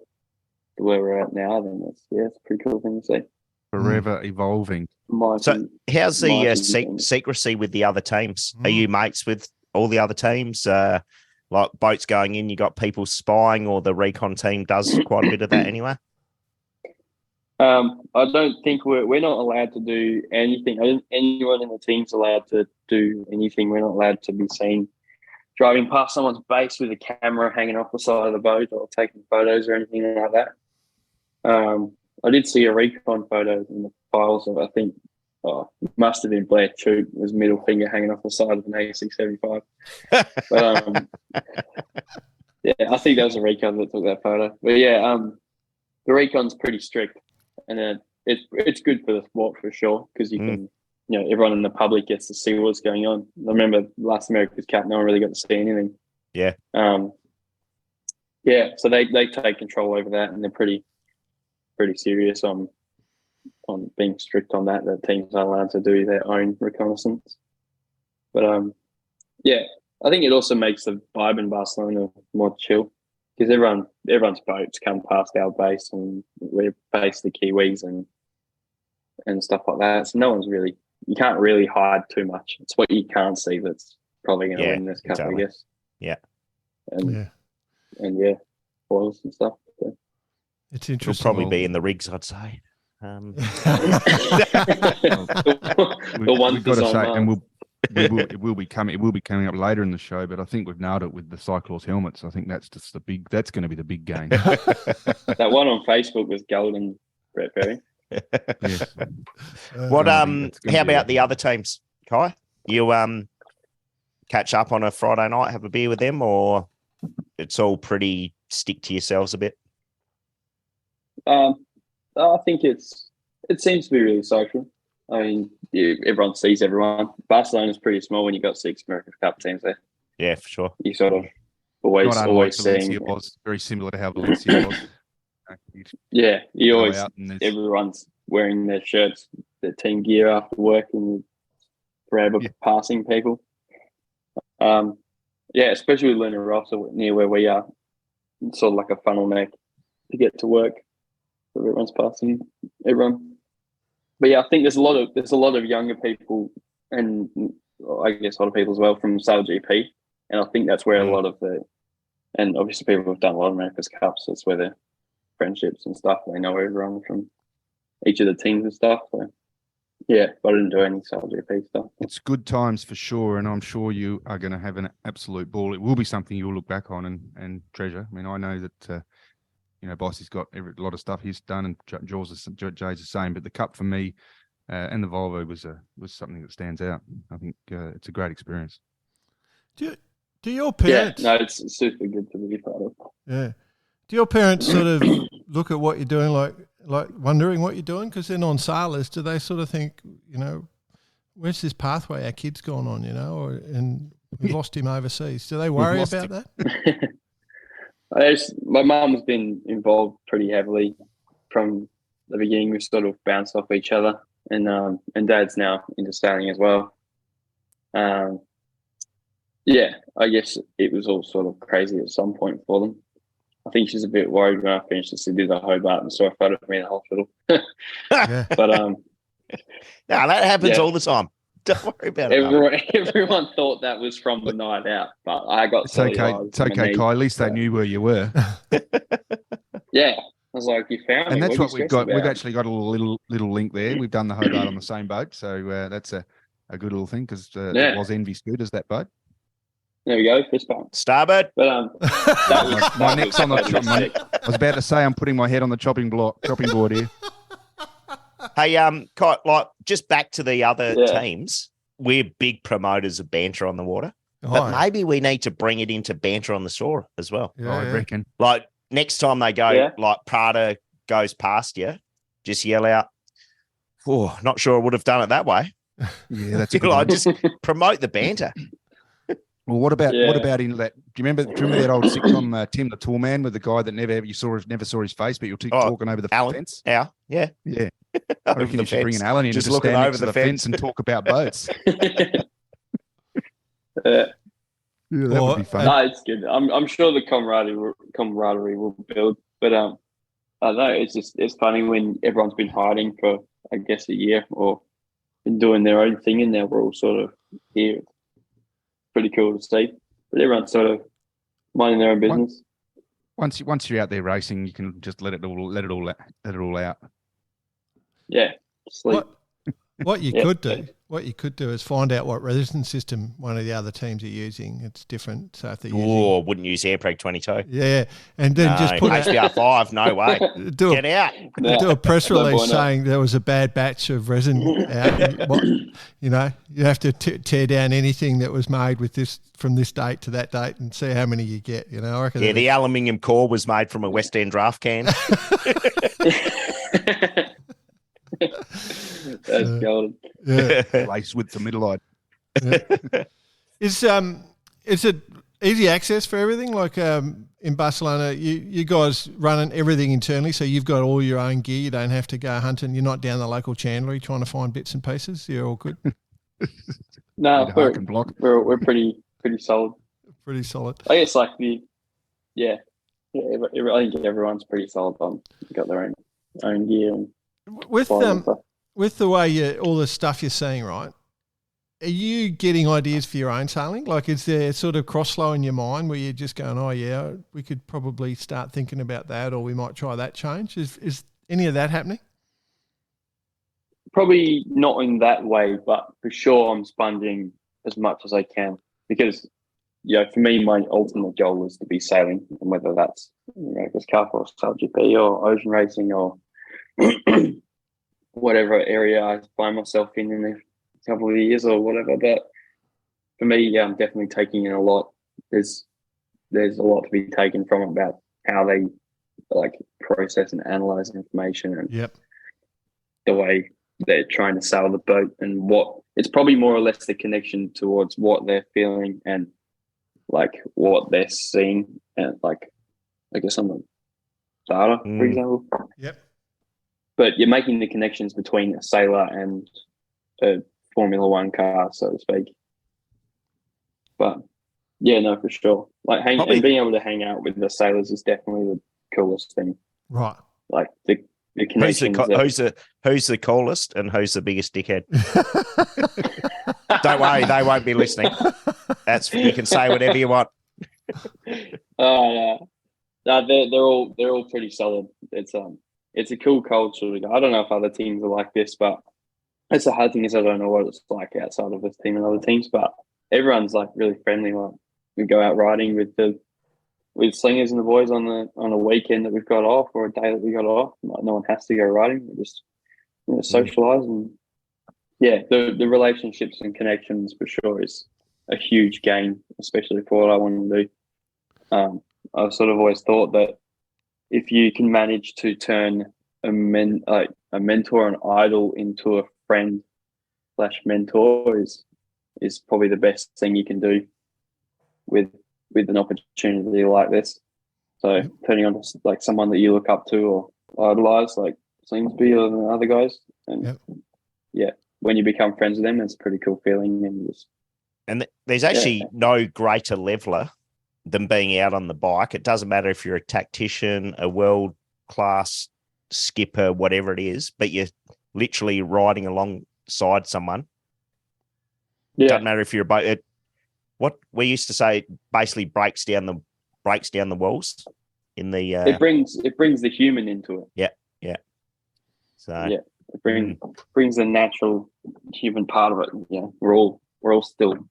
to where we're at now, then it's a pretty cool thing to see. Forever evolving. So how's the secrecy with the other teams? Are you mates with all the other teams? Like boats going in, you got people spying, or the recon team does quite a bit of that anyway? I don't think we're not allowed to do anything. I don't think anyone in the team's allowed to do anything. We're not allowed to be seen driving past someone's base with a camera hanging off the side of the boat or taking photos or anything like that. I did see a recon photo in the files of, I think, it must have been Blair Troop, his middle finger hanging off the side of an A675. But yeah, I think that was a recon that took that photo. But yeah, the recon's pretty strict, and it's good for the sport for sure, because you can, everyone in the public gets to see what's going on. I remember last America's Cup, no one really got to see anything. Yeah. Yeah, so they take control over that, and they're pretty serious on being strict on that. The teams are allowed to do their own reconnaissance. But yeah, I think it also makes the vibe in Barcelona more chill, because everyone's boats come past our base, and we're based the Kiwis and stuff like that. So no one's really, you can't really hide too much. It's what you can't see that's probably going to win this cup, exactly. I guess. Yeah. And foils and stuff. So. It's interesting. It'll probably be in the rigs, I'd say. We've got to say, and it will be coming up later in the show, but I think we've nailed it with the Cyclors helmets. I think that's just that's going to be the big game. That one on Facebook was golden, Brett Perry. Yes. How about the other teams, Kai? You catch up on a Friday night, have a beer with them, or it's all pretty stick to yourselves a bit? I think it seems to be really social. I mean, everyone sees everyone. Barcelona's pretty small when you've got 6 American Cup teams there. Yeah, for sure. You sort of always seeing. It was very similar to how Valencia was. Yeah, everyone's wearing their shirts, their team gear after work, and forever passing people. Yeah, especially with Luna Rossa near where we are. It's sort of like a funnel neck to get to work. Everyone's passing everyone. But yeah, I think there's a lot of younger people, and I guess a lot of people as well from Sail GP, and I think that's where a lot of and obviously people who've done a lot of America's Cups, that's where their friendships and stuff, they know everyone from each of the teams and stuff. So yeah, but I didn't do any Sail GP stuff. It's good times for sure, and I'm sure you are going to have an absolute ball. It will be something you'll look back on and treasure. I mean, I know that. Bossy's got a lot of stuff he's done, and Jay's the same. But the Cup for me and the Volvo was something that stands out. I think it's a great experience. Do your parents? Yeah, no, it's super good to be part of. Yeah. Do your parents sort of look at what you're doing, like wondering what you're doing? Because they're non-sailors. Do they sort of think, where's this pathway our kid's gone on, and we've lost him overseas? Do they worry about that? My mum has been involved pretty heavily from the beginning. We've sort of bounced off each other, and Dad's now into sailing as well. Yeah, I guess it was all sort of crazy at some point for them. I think she's a bit worried when I finished the Sydney to Hobart and saw a photo of me in the hospital. But no, that happens all the time. Don't worry about it. Everyone thought that was from the night out, but I got It's okay. It's okay, Kai. At least they knew where you were. Yeah. I was like, you found me. And that's what we've got. We've actually got a little link there. We've done the Hobart on the same boat. So that's a good little thing, because it was envy scooters, that board. There we go. Fist bump. Starboard. But that was my neck's on the I was about to say I'm putting my head on the chopping board here. Hey, like just back to the other teams. We're big promoters of banter on the water, but maybe we need to bring it into banter on the shore as well. Yeah, I reckon. Like next time they go, like Prada goes past you, just yell out, "Oh, not sure I would have done it that way." Yeah, that's a good one. Just promote the banter. Well, what about in that? Do you remember that old sitcom Tim the Tall Man, with the guy that never saw his face, but you're talking over the fence? Yeah. I reckon you should bring an Alan in just to looking stand over next to the fence and talk about boats. that would be fun. No, it's good. I'm sure the camaraderie will build, but I don't know. It's funny when everyone's been hiding for, I guess, a year or been doing their own thing, and now we're all sort of here. It's pretty cool to see, but everyone's sort of minding their own business. Once you're out there racing, you can just let it all out. Sleep. What you could do is find out what resistance system one of the other teams are using. It's different. So if they're using, wouldn't use Airpreg 22. Yeah, and then just put HBR5. No way. Get out. Do a press release saying there was a bad batch of resin out. You have to tear down anything that was made with this from this date to that date and see how many you get. I reckon. Yeah, the aluminium core was made from a West End draft can. That's golden. Yeah, lace with the middle eye. Yeah. Is it easy access for everything? Like in Barcelona, you guys running everything internally, so you've got all your own gear. You don't have to go hunting. You're not down the local chandlery trying to find bits and pieces. You're all good. No, we're pretty solid. Pretty solid. I guess I think everyone's pretty solid on. Got their own gear. And with the way all the stuff you're seeing, right? Are you getting ideas for your own sailing? Like, is there sort of cross flow in your mind where you're just going, oh yeah, we could probably start thinking about that, or we might try that change? Is any of that happening? Probably not in that way, but for sure I'm sponging as much as I can because, for me, my ultimate goal is to be sailing, and whether that's Cup or SailGP or ocean racing or whatever area I find myself in a couple of years or whatever. But for me, I'm definitely taking in a lot. There's a lot to be taken from about how they process and analyze information and the way they're trying to sail the boat and what it's probably more or less the connection towards what they're feeling and what they're seeing and I guess on the data, for example. Yep. But you're making the connections between a sailor and a Formula One car, so to speak. But yeah, no, for sure. And being able to hang out with the sailors is definitely the coolest thing. Right. The connections. Who's the coolest and who's the biggest dickhead? Don't worry, they won't be listening. You can say whatever you want. No, they're all pretty solid. It's a cool culture. I don't know if other teams are like this, but it's the hard thing is I don't know what it's like outside of this team and other teams. But everyone's really friendly. We go out riding with slingers and the boys on a weekend that we've got off or a day that we got off. No one has to go riding. We just socialise and the relationships and connections for sure is a huge gain, especially for what I want to do. I've sort of always thought that if you can manage to turn a mentor and idol into a friend / mentor is probably the best thing you can do with an opportunity like this. So turning on to someone that you look up to or idolize, like Slingsby or the other guys, and when you become friends with them, it's a pretty cool feeling. And there's actually no greater leveler than being out on the bike. It doesn't matter if you're a tactician, a world-class skipper, whatever it is, but you're literally riding alongside someone. Yeah. Doesn't matter if you're a boat. What we used to say basically breaks down the walls in the. It brings the human into it. Yeah. So it brings the natural human part of it. Yeah, we're all still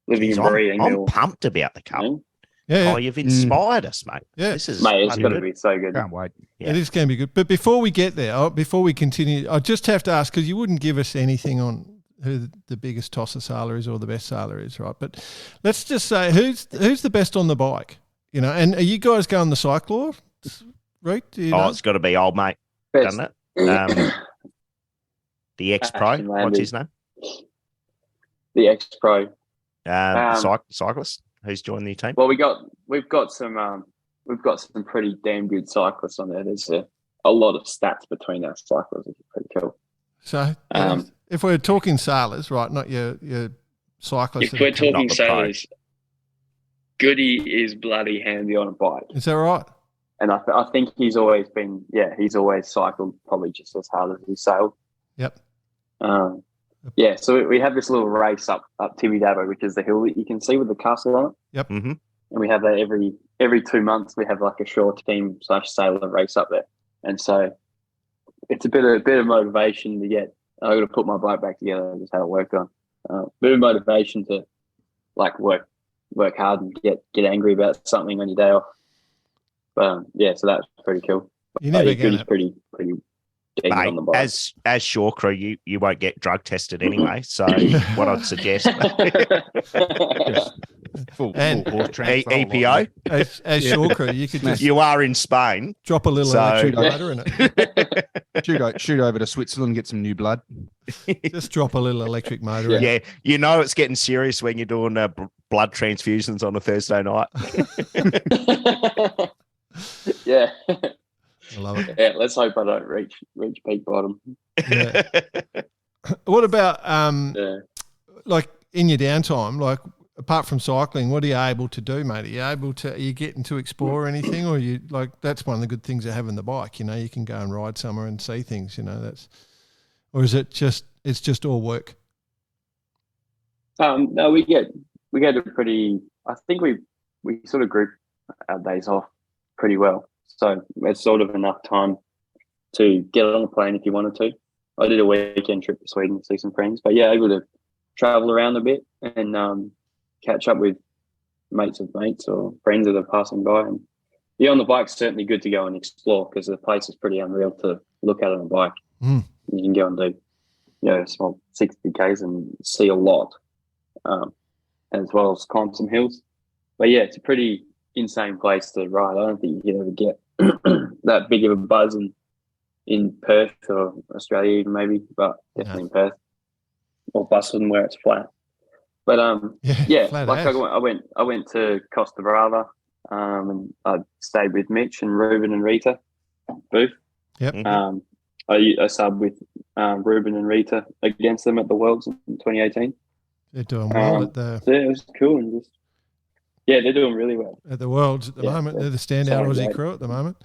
living and breathing. I'm pumped about the cup. Yeah. Oh, you've inspired us, mate. Yeah, it's going to be so good. Can't wait. Yeah. It is going to be good. But before we get there, before we continue, I just have to ask because you wouldn't give us anything on who the biggest tosser sailor is or the best sailor is, right? But let's just say who's the best on the bike, And are you guys going the cyclor route? It's got to be old mate, best. doesn't it? The X-Pro, what's his name? The X-Pro. Cyclist who's joined the team. Well, we've got some pretty damn good cyclists on there. There's a lot of stats between our cyclists, which is pretty cool. So, if we're talking sailors, right, not your cyclists. If we're talking sailors, Goody is bloody handy on a bike. Is that right? And I think he's always cycled probably just as hard as he sailed. Yep. So we have this little race up Tibidabo, which is the hill that you can see with the castle on it. Yep. Mm-hmm. And we have that every 2 months. We have a shore team / sailor race up there. And so it's a bit of motivation to get. I got to put my bike back together. I just had it worked on. Bit of motivation to like work hard and get angry about something on your day off. But so that's pretty cool. You never get it. Pretty Mate, on the bike. as shore crew, you won't get drug tested anyway. So what I'd suggest, full EPO as shore crew, you could just you are in Spain. drop a little electric motor in it. shoot over to Switzerland and get some new blood. Just drop a little electric motor in it. Yeah, it's getting serious when you're doing blood transfusions on a Thursday night. Yeah. I love it. Yeah, let's hope I don't reach peak bottom. Yeah. What about like in your downtime, like apart from cycling, what are you able to do, mate? Are you getting to explore anything, or you like that's one of the good things of having the bike, you can go and ride somewhere and see things, or is it just all work? No, we get a pretty. I think we sort of group our days off pretty well. So it's sort of enough time to get on a plane if you wanted to. I did a weekend trip to Sweden to see some friends, but able to travel around a bit and catch up with mates of mates or friends that are passing by. And on the bike's certainly good to go and explore because the place is pretty unreal to look at on a bike. You can go and do, small 60 Ks and see a lot, as well as climb some hills. But it's a pretty insane place to ride. I don't think you can ever get that big of a buzz in Perth or Australia even maybe, but definitely in Perth or Busselton where it's flat. But flat like I went to Costa Brava and I stayed with Mitch and Ruben and Rita Booth. Yep. I subbed with Ruben and Rita against them at the Worlds in 2018. They're doing well at the. Yeah, it was cool and just. Yeah, they're doing really well at the Worlds at the moment. They're the standout Aussie crew at the moment.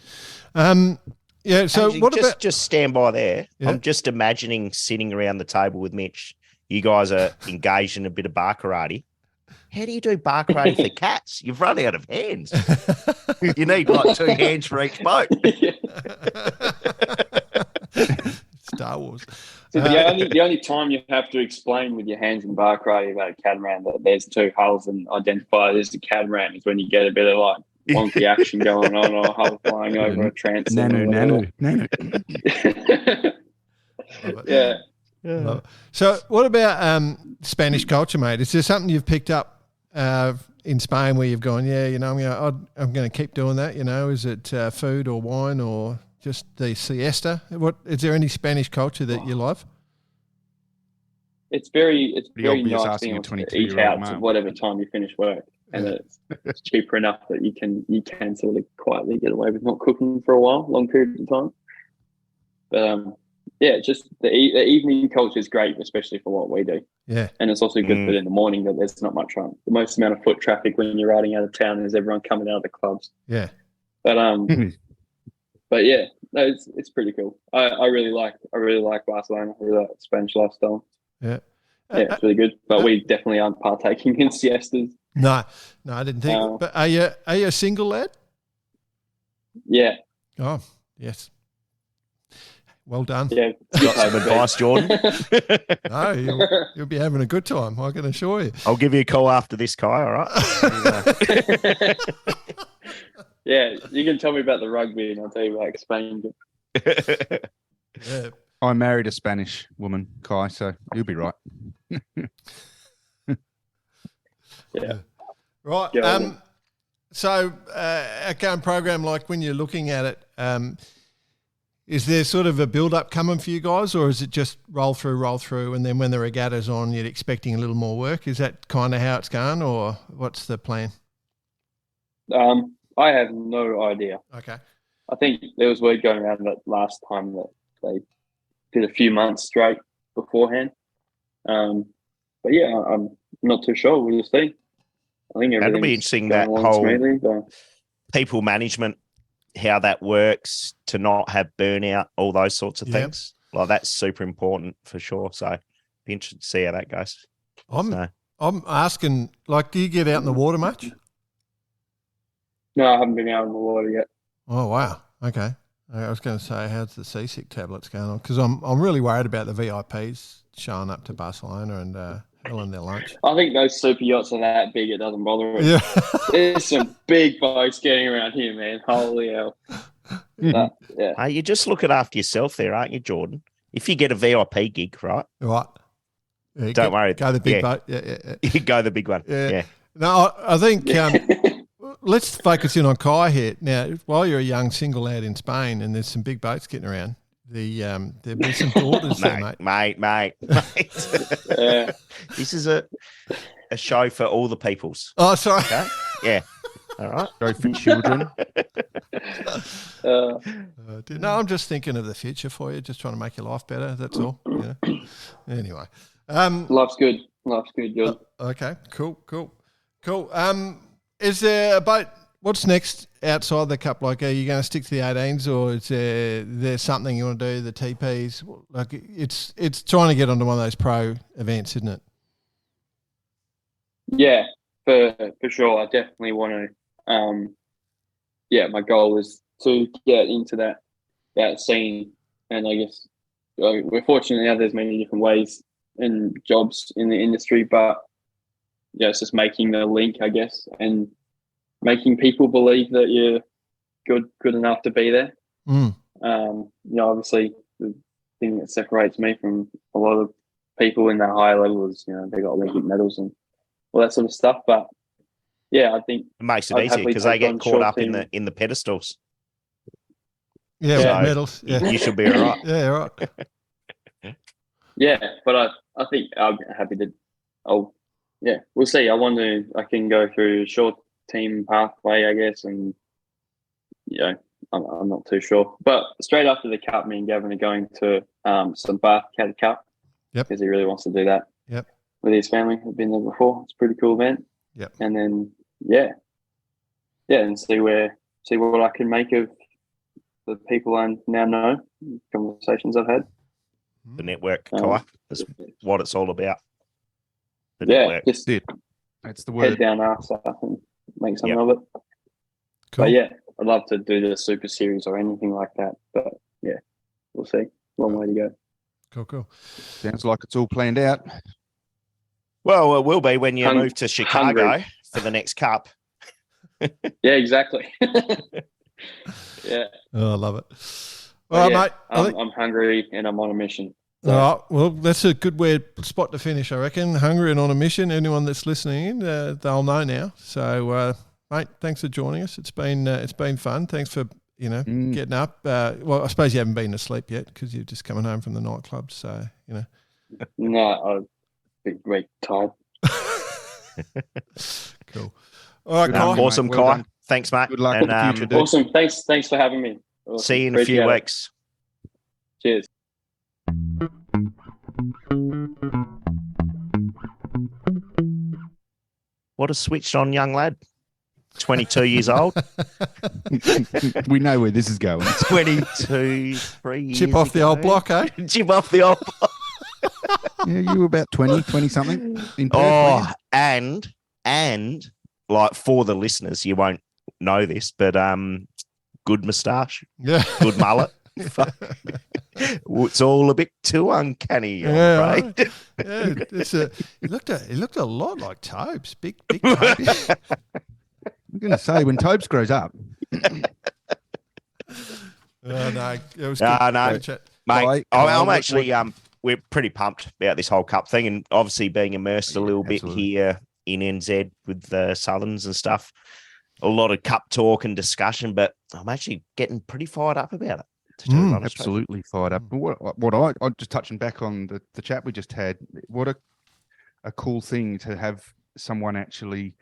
So Angie, what about just stand by there? Yeah. I'm just imagining sitting around the table with Mitch. You guys are engaged in a bit of bar karate. How do you do bar karate for cats? You've run out of hands. You need like 2 hands for each boat. Star Wars. So the only time you have to explain with your hands in bar karate about a catamaran that there's 2 hulls and identify it as a catamaran is when you get a bit of like wonky action going on or a hull flying over a transom. Nano. Yeah. So what about Spanish culture, mate? Is there something you've picked up in Spain where you've gone, I'm going to keep doing that? Is it food or wine or just the siesta? What is there any Spanish culture that you love? It's very obvious nice asking being a able to 22-year-old eat out male. at whatever time you finish work, and it's cheaper enough that you can sort of quietly get away with not cooking for a long period of time. But just the evening culture is great, especially for what we do. Yeah, and it's also good for in the morning that there's not much on. The most amount of foot traffic when you're riding out of town is everyone coming out of the clubs. Yeah, but no, it's pretty cool. I really like Barcelona. I really like the Spanish lifestyle. Yeah, it's really good. But we definitely aren't partaking in siestas. No, I didn't think. But are you a single lad? Yeah. Oh, yes. Well done. Yeah. Got some advice, Jordan? No, you'll be having a good time, I can assure you. I'll give you a call after this, Kai, all right? Yeah, you can tell me about the rugby and I'll tell you about Spain. Yeah. I married a Spanish woman, Kai, so you'll be right. Yeah. Right. Yeah. So a current program, like when you're looking at it, is there sort of a build-up coming for you guys, or is it just roll through, and then when the regatta's on, you're expecting a little more work? Is that kind of how it's going, or what's the plan? I have no idea. Okay. I think there was word going around that last time that they did a few months straight beforehand. But yeah, I'm not too sure. We'll see. I think it'll be interesting, that whole smoothly, people management, how that works to not have burnout, all those sorts of things. Like that's super important for sure. So be interested to see how that goes. I'm asking, like, do you get out in the water much? No, I haven't been out in the water yet. Oh, wow. Okay. I was going to say, how's the seasick tablets going on? Because I'm really worried about the VIPs showing up to Barcelona and having their lunch. I think those super yachts are that big, it doesn't bother us. Yeah. There's some big boats getting around here, man. Holy hell. But, yeah. You're just looking after yourself there, aren't you, Jordan? If you get a VIP gig, right? Right. Yeah, Don't worry. Go the big boat. Yeah. You go the big one. Yeah. No, I think let's focus in on Kai here. Now, while you're a young single lad in Spain and there's some big boats getting around, there'll be some daughters there, mate. Mate. This is a show for all the peoples. Oh, sorry. Okay? Yeah. All right. Go for children. No, I'm just thinking of the future for you, just trying to make your life better. That's all. You know? Anyway. Life's good. Good. Okay, cool. Is there a boat? What's next outside the cup? Like, are you going to stick to the 18s, or is there something you want to do? The TPs, like it's trying to get onto one of those pro events, isn't it? Yeah, for sure. I definitely want to. My goal is to get into that scene, and I guess we're fortunate now. There's many different ways and jobs in the industry, but yeah, it's just making the link, I guess, and making people believe that you're good enough to be there. Obviously the thing that separates me from a lot of people in that higher level is, they got Olympic medals and all that sort of stuff. But yeah, I think it makes it easier because they get caught up in the pedestals. Yeah, so medals. Yeah. You should be all right. Yeah, right. Yeah, but I think I'm happy to. We'll see. I can go through a short team pathway, I guess, and I'm not too sure. But straight after the cup, me and Gavin are going to some Bath Caddy Cup. Yep. Because he really wants to do that. Yep. With his family, we've been there before. It's a pretty cool event. Yep. And then and see what I can make of the people I now know, conversations I've had. The network, Kai, is what it's all about. The network. Just that's the word. Head down ass and make something of it. Cool. But yeah, I'd love to do the Super Series or anything like that. But yeah, we'll see. Long way to go. Cool. Sounds like it's all planned out. Well, it will be when you move to Chicago for the next cup. Yeah, exactly. Yeah. Oh, I love it. Well, mate, I'm hungry and I'm on a mission. So. All right. Well, that's a good spot to finish, I reckon. Hungry and on a mission. Anyone that's listening in, they'll know now. So, mate, thanks for joining us. It's been fun. Thanks for getting up. Well, I suppose you haven't been asleep yet because you're just coming home from the nightclub. So No, I'm a bit tired. Cool. All right, Kai. Awesome, well Kai. done. Thanks, mate. Good luck with the future, dude. Awesome. Thanks for having me. Awesome. See you in a few weeks. Cheers. What a switched on young lad. 22 years old. We know where this is going. 22, 3 years Chip off the old block, eh? Chip off the old block. Yeah, you were about 20 something. And like for the listeners, you won't know this, but good moustache, good mullet. It's all a bit too uncanny, right? Yeah, he looked a lot like Tobes, big Tobes. I'm going to say when Tobes grows up. No, it was no, good chat. Mate. I'm actually we're pretty pumped about this whole cup thing, and obviously being immersed a little bit here in NZ with the Southerns and stuff. A lot of cup talk and discussion, but I'm actually getting pretty fired up about it. Absolutely fired up. What I just touching back on the chat we just had, what a cool thing to have someone actually,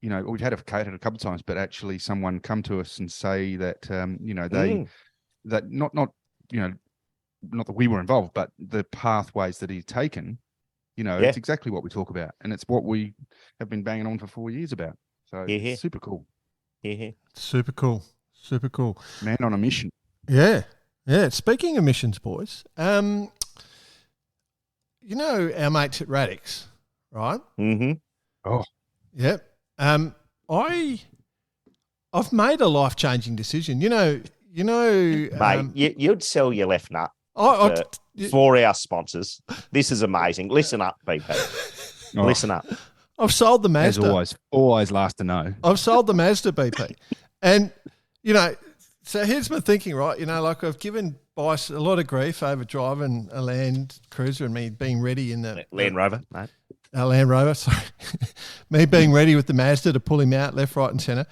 we've had it a couple of times, but actually someone come to us and say that, that not that we were involved, but the pathways that he's taken, it's exactly what we talk about. And it's what we have been banging on for 4 years about. So it's super cool. Yeah. Super cool. Man on a mission. Yeah. Speaking of missions, boys, our mates at Radix, right? Mm-hmm. Oh. Yep. I've made a life-changing decision. you know, Mate, you'd sell your left nut I, for our sponsors. This is amazing. Listen up, BP. Listen up. I've sold the Mazda. As always last to know. I've sold the Mazda, BP. And, you know, so here's my thinking, right? You know, like I've given Bice a lot of grief over driving a Land Cruiser and me being ready in the... Land Rover, mate. Land Rover, sorry. Me being ready with the Mazda to pull him out left, right and centre.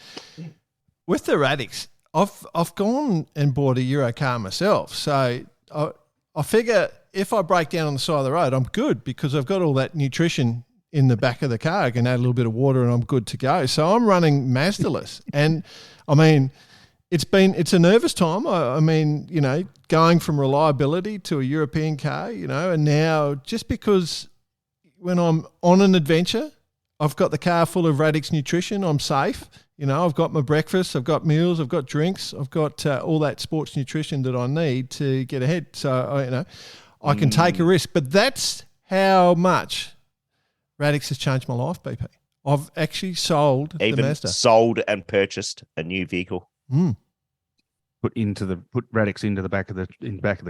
With the Radix, I've gone and bought a Euro car myself. So I figure if I break down on the side of the road, I'm good because I've got all that nutrition in the back of the car. I can add a little bit of water and I'm good to go. So I'm running Mazda-less. And, I mean, it's a nervous time. I mean, you know, going from reliability to a European car, you know, and now just because when I'm on an adventure, I've got the car full of Radix nutrition, I'm safe. You know, I've got my breakfast, I've got meals, I've got drinks, I've got all that sports nutrition that I need to get ahead. So, you know, I can take a risk. But that's how much Radix has changed my life, BP. I've actually sold the Mazda. Sold and purchased a new vehicle. Put Radix into the back of the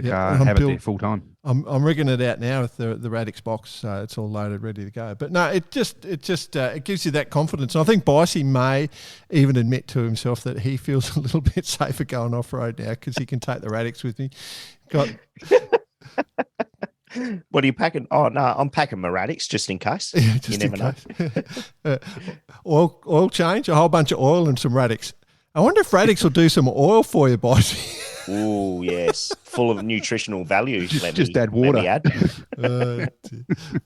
car and have it there full time. I'm rigging it out now with the Radix box, so it's all loaded, ready to go. But no, it gives you that confidence. And I think Bicey may even admit to himself that he feels a little bit safer going off road now because he can take the Radix with me. What are you packing? Oh no, I'm packing my Radix just in case. Yeah, just you never know. Oil change, a whole bunch of oil and some Radix. I wonder if Radix will do some oil for you, boys. Oh yes, full of nutritional value. Just add water. I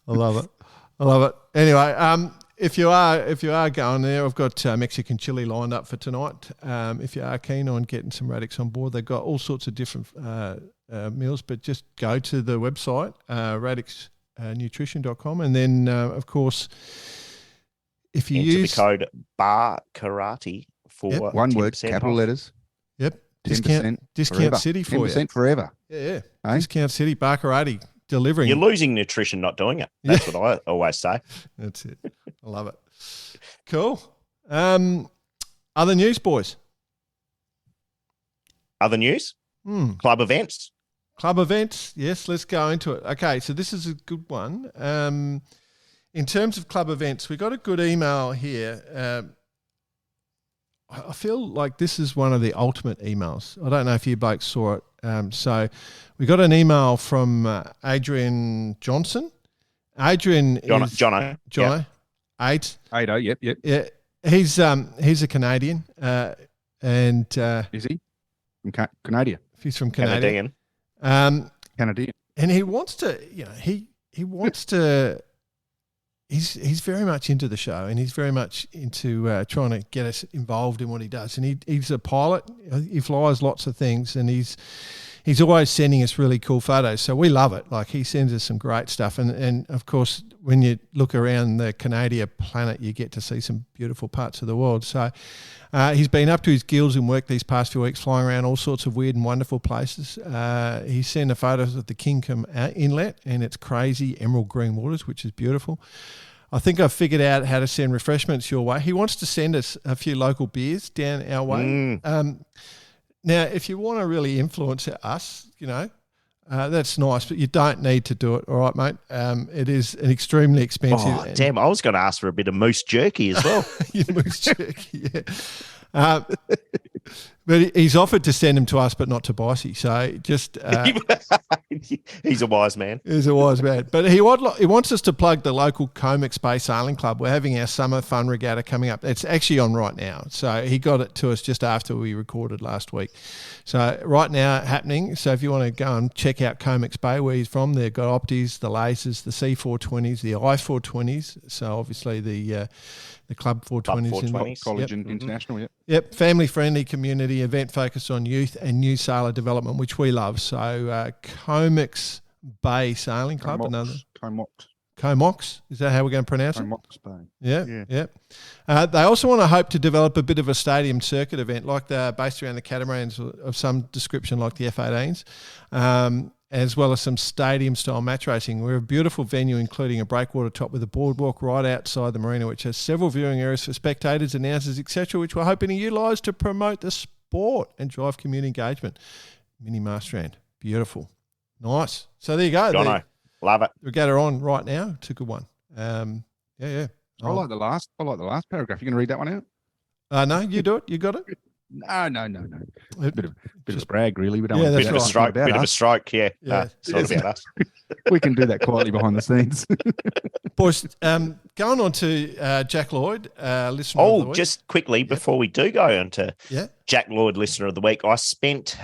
love it. Anyway, if you are going there, I've got Mexican chili lined up for tonight. If you are keen on getting some Radix on board, they've got all sorts of different meals. But just go to the website radixnutrition.com, and then of course, if you use the code Bar Karate. For one word, capital letters. Yep. 10% Discount forever. City for 10% you. 10% forever. Yeah. Eh? Discount City, Barkarati, delivering. You're losing nutrition not doing it. That's what I always say. That's it. I love it. Cool. Other news, boys? Other news? Club events. Club events. Yes, let's go into it. Okay, so this is a good one. In terms of club events, we got a good email here. I feel like this is one of the ultimate emails. I don't know if you blokes saw it. So we got an email from Adrian Johnson. Adrian Jono. Jono. Ado, yep. Yeah, he's a Canadian. And is he? From Canada? He's from Canada. Canadian. And he wants to, you know, he wants to... He's very much into the show, and he's very much into trying to get us involved in what he does. And he's a pilot. He flies lots of things, and he's always sending us really cool photos. So we love it. Like, he sends us some great stuff. And of course, when you look around the Canadian planet, you get to see some beautiful parts of the world. So he's been up to his gills in work these past few weeks, flying around all sorts of weird and wonderful places. He sent a photos of the Kingcombe Inlet and its crazy emerald green waters, which is beautiful. I think I've figured out how to send refreshments your way. He wants to send us a few local beers down our way. Now, if you want to really influence us, you know, that's nice, but you don't need to do it. All right, mate. It is an extremely expensive. Oh, damn. I was going to ask for a bit of moose jerky as well. Moose jerky, yeah. But he's offered to send them to us, but not to Bicey. So just... He's a wise man. He's a wise man. But he wants us to plug the local Comex Bay Sailing Club. We're having our summer fun regatta coming up. It's actually on right now. So he got it to us just after we recorded last week. So right now happening. So if you want to go and check out Comex Bay, where he's from, they've got Optis, the Lasers, the C420s, the I420s. So obviously the Club 420s. College and International, yep. Yep, family-friendly community event focused on youth and new sailor development, which we love. So Comex Bay Sailing Club. Comox. Is that how we're going to pronounce it? Comox Bay. Yeah. They also want to hope to develop a bit of a stadium circuit event, like they're based around the catamarans of some description, like the F18s, as well as some stadium-style match racing. We're a beautiful venue, including a breakwater top with a boardwalk right outside the marina, which has several viewing areas for spectators, announcers, etc., which we're hoping to utilise to promote the sport and drive community engagement. Mini Marstrand. Beautiful. Nice. So there you go. Jono, love it. Regatta on right now. It's a good one. Yeah. I like the last paragraph. You going to read that one out? No, you do it. You got it? No. A bit of a brag, really. We don't want that's Bit of a stroke. Bit of a stroke. Yeah. It's not about us. We can do that quietly behind the scenes. Boys, going on to Jack Lloyd, listener of the week. Just quickly before we do go into Jack Lloyd, listener of the week, I spent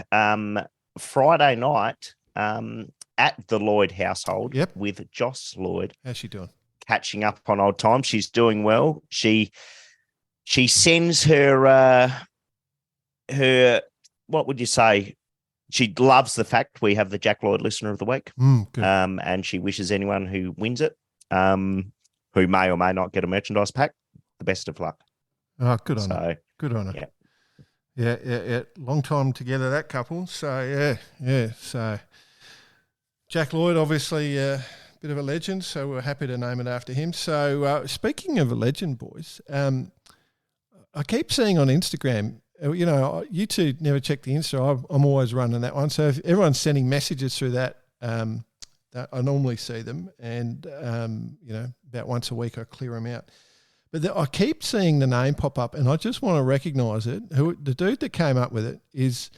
Friday night at the Lloyd household with Joss Lloyd. How's she doing? Catching up on old times. She's doing well. She sends her what would you say? She loves the fact we have the Jack Lloyd listener of the week. Good. And she wishes anyone who wins it, who may or may not get a merchandise pack, the best of luck. Oh, good on her. Good on her. Yeah. Long time together, that couple. So, yeah. So, Jack Lloyd, obviously a bit of a legend, so we're happy to name it after him. So, speaking of a legend, boys, I keep seeing on Instagram, you two never check the Insta. I'm always running that one. So if everyone's sending messages through that, that I normally see them, and about once a week I clear them out. But I keep seeing the name pop up, and I just want to recognise it. The dude that came up with it is,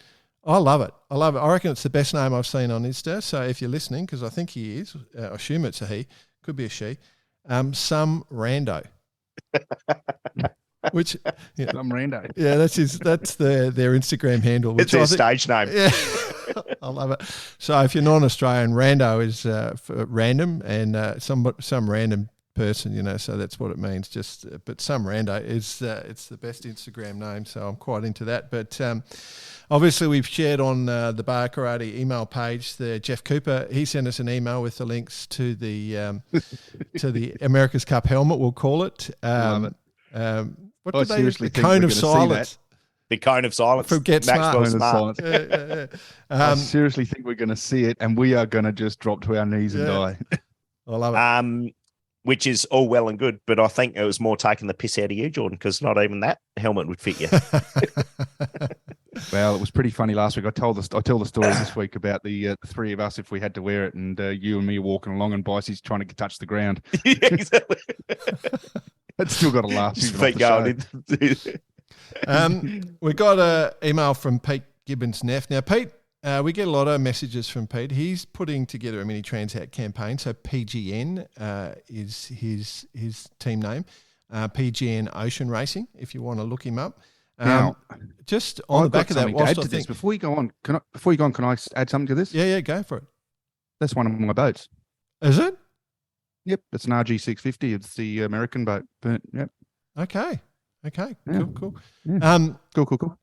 I love it. I reckon it's the best name I've seen on Insta. So if you're listening, because I think he is, I assume it's a he, could be a she. Some rando. Which some rando. Yeah, that's their Instagram handle. Which it's their stage name. Yeah, I love it. So if you're non-Australian, rando is for random, and some random person, so that's what it means. But some rando is it's the best Instagram name, so I'm quite into that. But obviously we've shared on the Bar Karate email page. The Jeff Cooper, he sent us an email with the links to the to the America's Cup helmet, we'll call it. Love it. What did they use? The cone of silence. The cone of silence. From Get Smart. Smart. I seriously think we're going to see it, and we are going to just drop to our knees and die. I love it. Which is all well and good, but I think it was more taking the piss out of you, Jordan, because not even that helmet would fit you. Well, it was pretty funny last week. I tell the story this week about the three of us if we had to wear it, and you and me walking along, and Bicey's trying to touch the ground. Yeah, exactly. It's still got a laugh. Feet going in. We got an email from Pete Gibbons-Neff. Now, Pete, we get a lot of messages from Pete. He's putting together a mini Transat campaign. So PGN is his team name. PGN Ocean Racing, if you want to look him up. Now, just on the back of that, whilst I think this, before you go on, can I add something to this? Yeah, go for it. That's one of my boats. Is it? Yep, it's an RG650. It's the American boat. But, yep. Okay. Yeah. Cool. Yeah. Cool.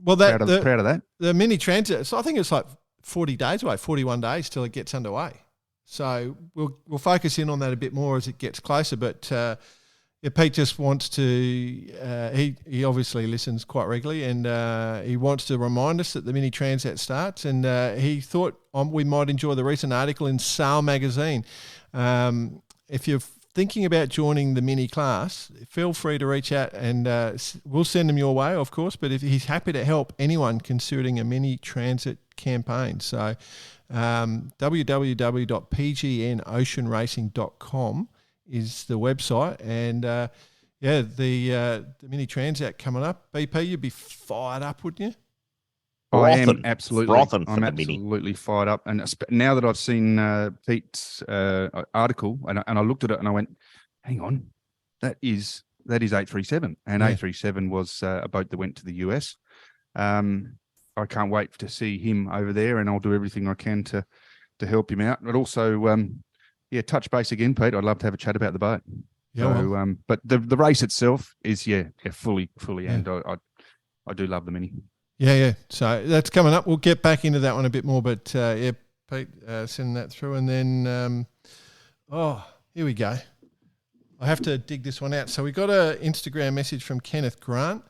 Well, proud of that. The mini transit. So I think it's like 40 days away, 41 days till it gets underway. So we'll focus in on that a bit more as it gets closer. But Pete just wants to. He obviously listens quite regularly, and he wants to remind us that the mini transat starts. And he thought we might enjoy the recent article in Sail magazine. If you're thinking about joining the mini class, feel free to reach out, and we'll send them your way, of course. But if he's happy to help anyone considering a mini transit campaign. So www.pgnoceanracing.com is the website, and the mini transat coming up. BP, you'd be fired up, wouldn't you? I am absolutely. I'm absolutely fired up, and now that I've seen Pete's article, and I looked at it, and I went, "Hang on, that is 837, and 837 was a boat that went to the US." I can't wait to see him over there, and I'll do everything I can to help him out. But also, touch base again, Pete. I'd love to have a chat about the boat. Yeah. So, but the race itself is fully, and I do love the mini. Yeah. So that's coming up. We'll get back into that one a bit more, but Pete, send that through, and then here we go. I have to dig this one out. So we got an Instagram message from Kenneth Grant.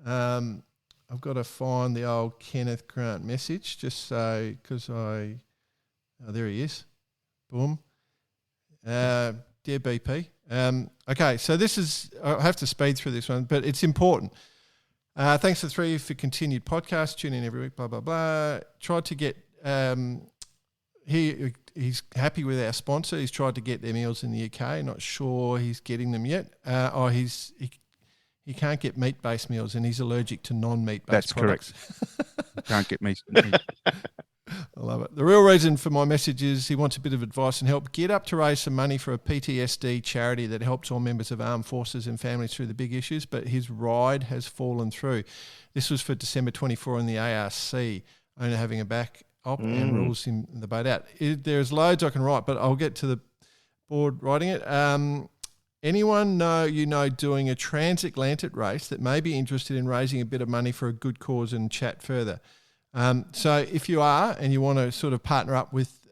I've got to find the old Kenneth Grant message just so because there he is. Boom. Dear BP. Okay, so this is, I have to speed through this one, but it's important. Thanks to the three for continued podcast. Tune in every week, blah, blah, blah. Tried to get he's happy with our sponsor. He's tried to get their meals in the UK. Not sure he's getting them yet. He can't get meat-based meals, and he's allergic to non-meat-based products. That's correct. Can't get meat. I love it. The real reason for my message is he wants a bit of advice and help. Get up to raise some money for a PTSD charity that helps all members of armed forces and families through the big issues, but his ride has fallen through. This was for December 24 in the ARC, owner having a back op and rules in the boat out. There's loads I can write, but I'll get to the board writing it. Anyone doing a transatlantic race that may be interested in raising a bit of money for a good cause and chat further? So if you are and you want to sort of partner up with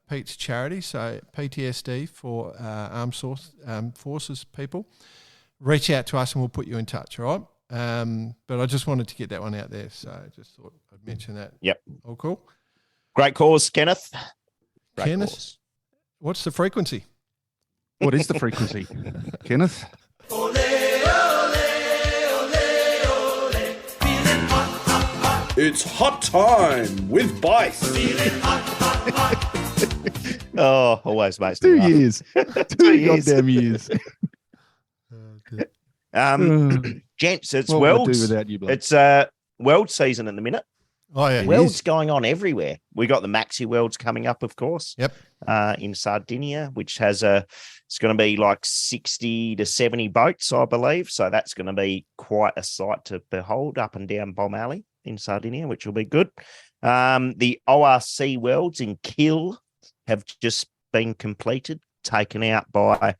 Pete's charity, so PTSD for armed forces people, reach out to us and we'll put you in touch, all right? But I just wanted to get that one out there, so I just thought I'd mention that. Yep. All cool. Great cause, Kenneth. Kenneth, cause. What's the frequency? What is the frequency, Kenneth? Ole, ole, ole, ole. Feeling hot, hot, hot. It's hot time with Bice. Feeling hot, hot, hot. Oh, always makes 2 me laugh. years. 2 years. goddamn years. Gents, it's What would I do Worlds. without you, bloke? It's World season at the minute. Oh, yeah. Worlds going on everywhere. We got the Maxi Worlds coming up, of course. Yep. In Sardinia, which has it's going to be like 60 to 70 boats, I believe. So that's going to be quite a sight to behold up and down Bomb Alley in Sardinia, which will be good. The ORC Worlds in Kiel have just been completed, taken out by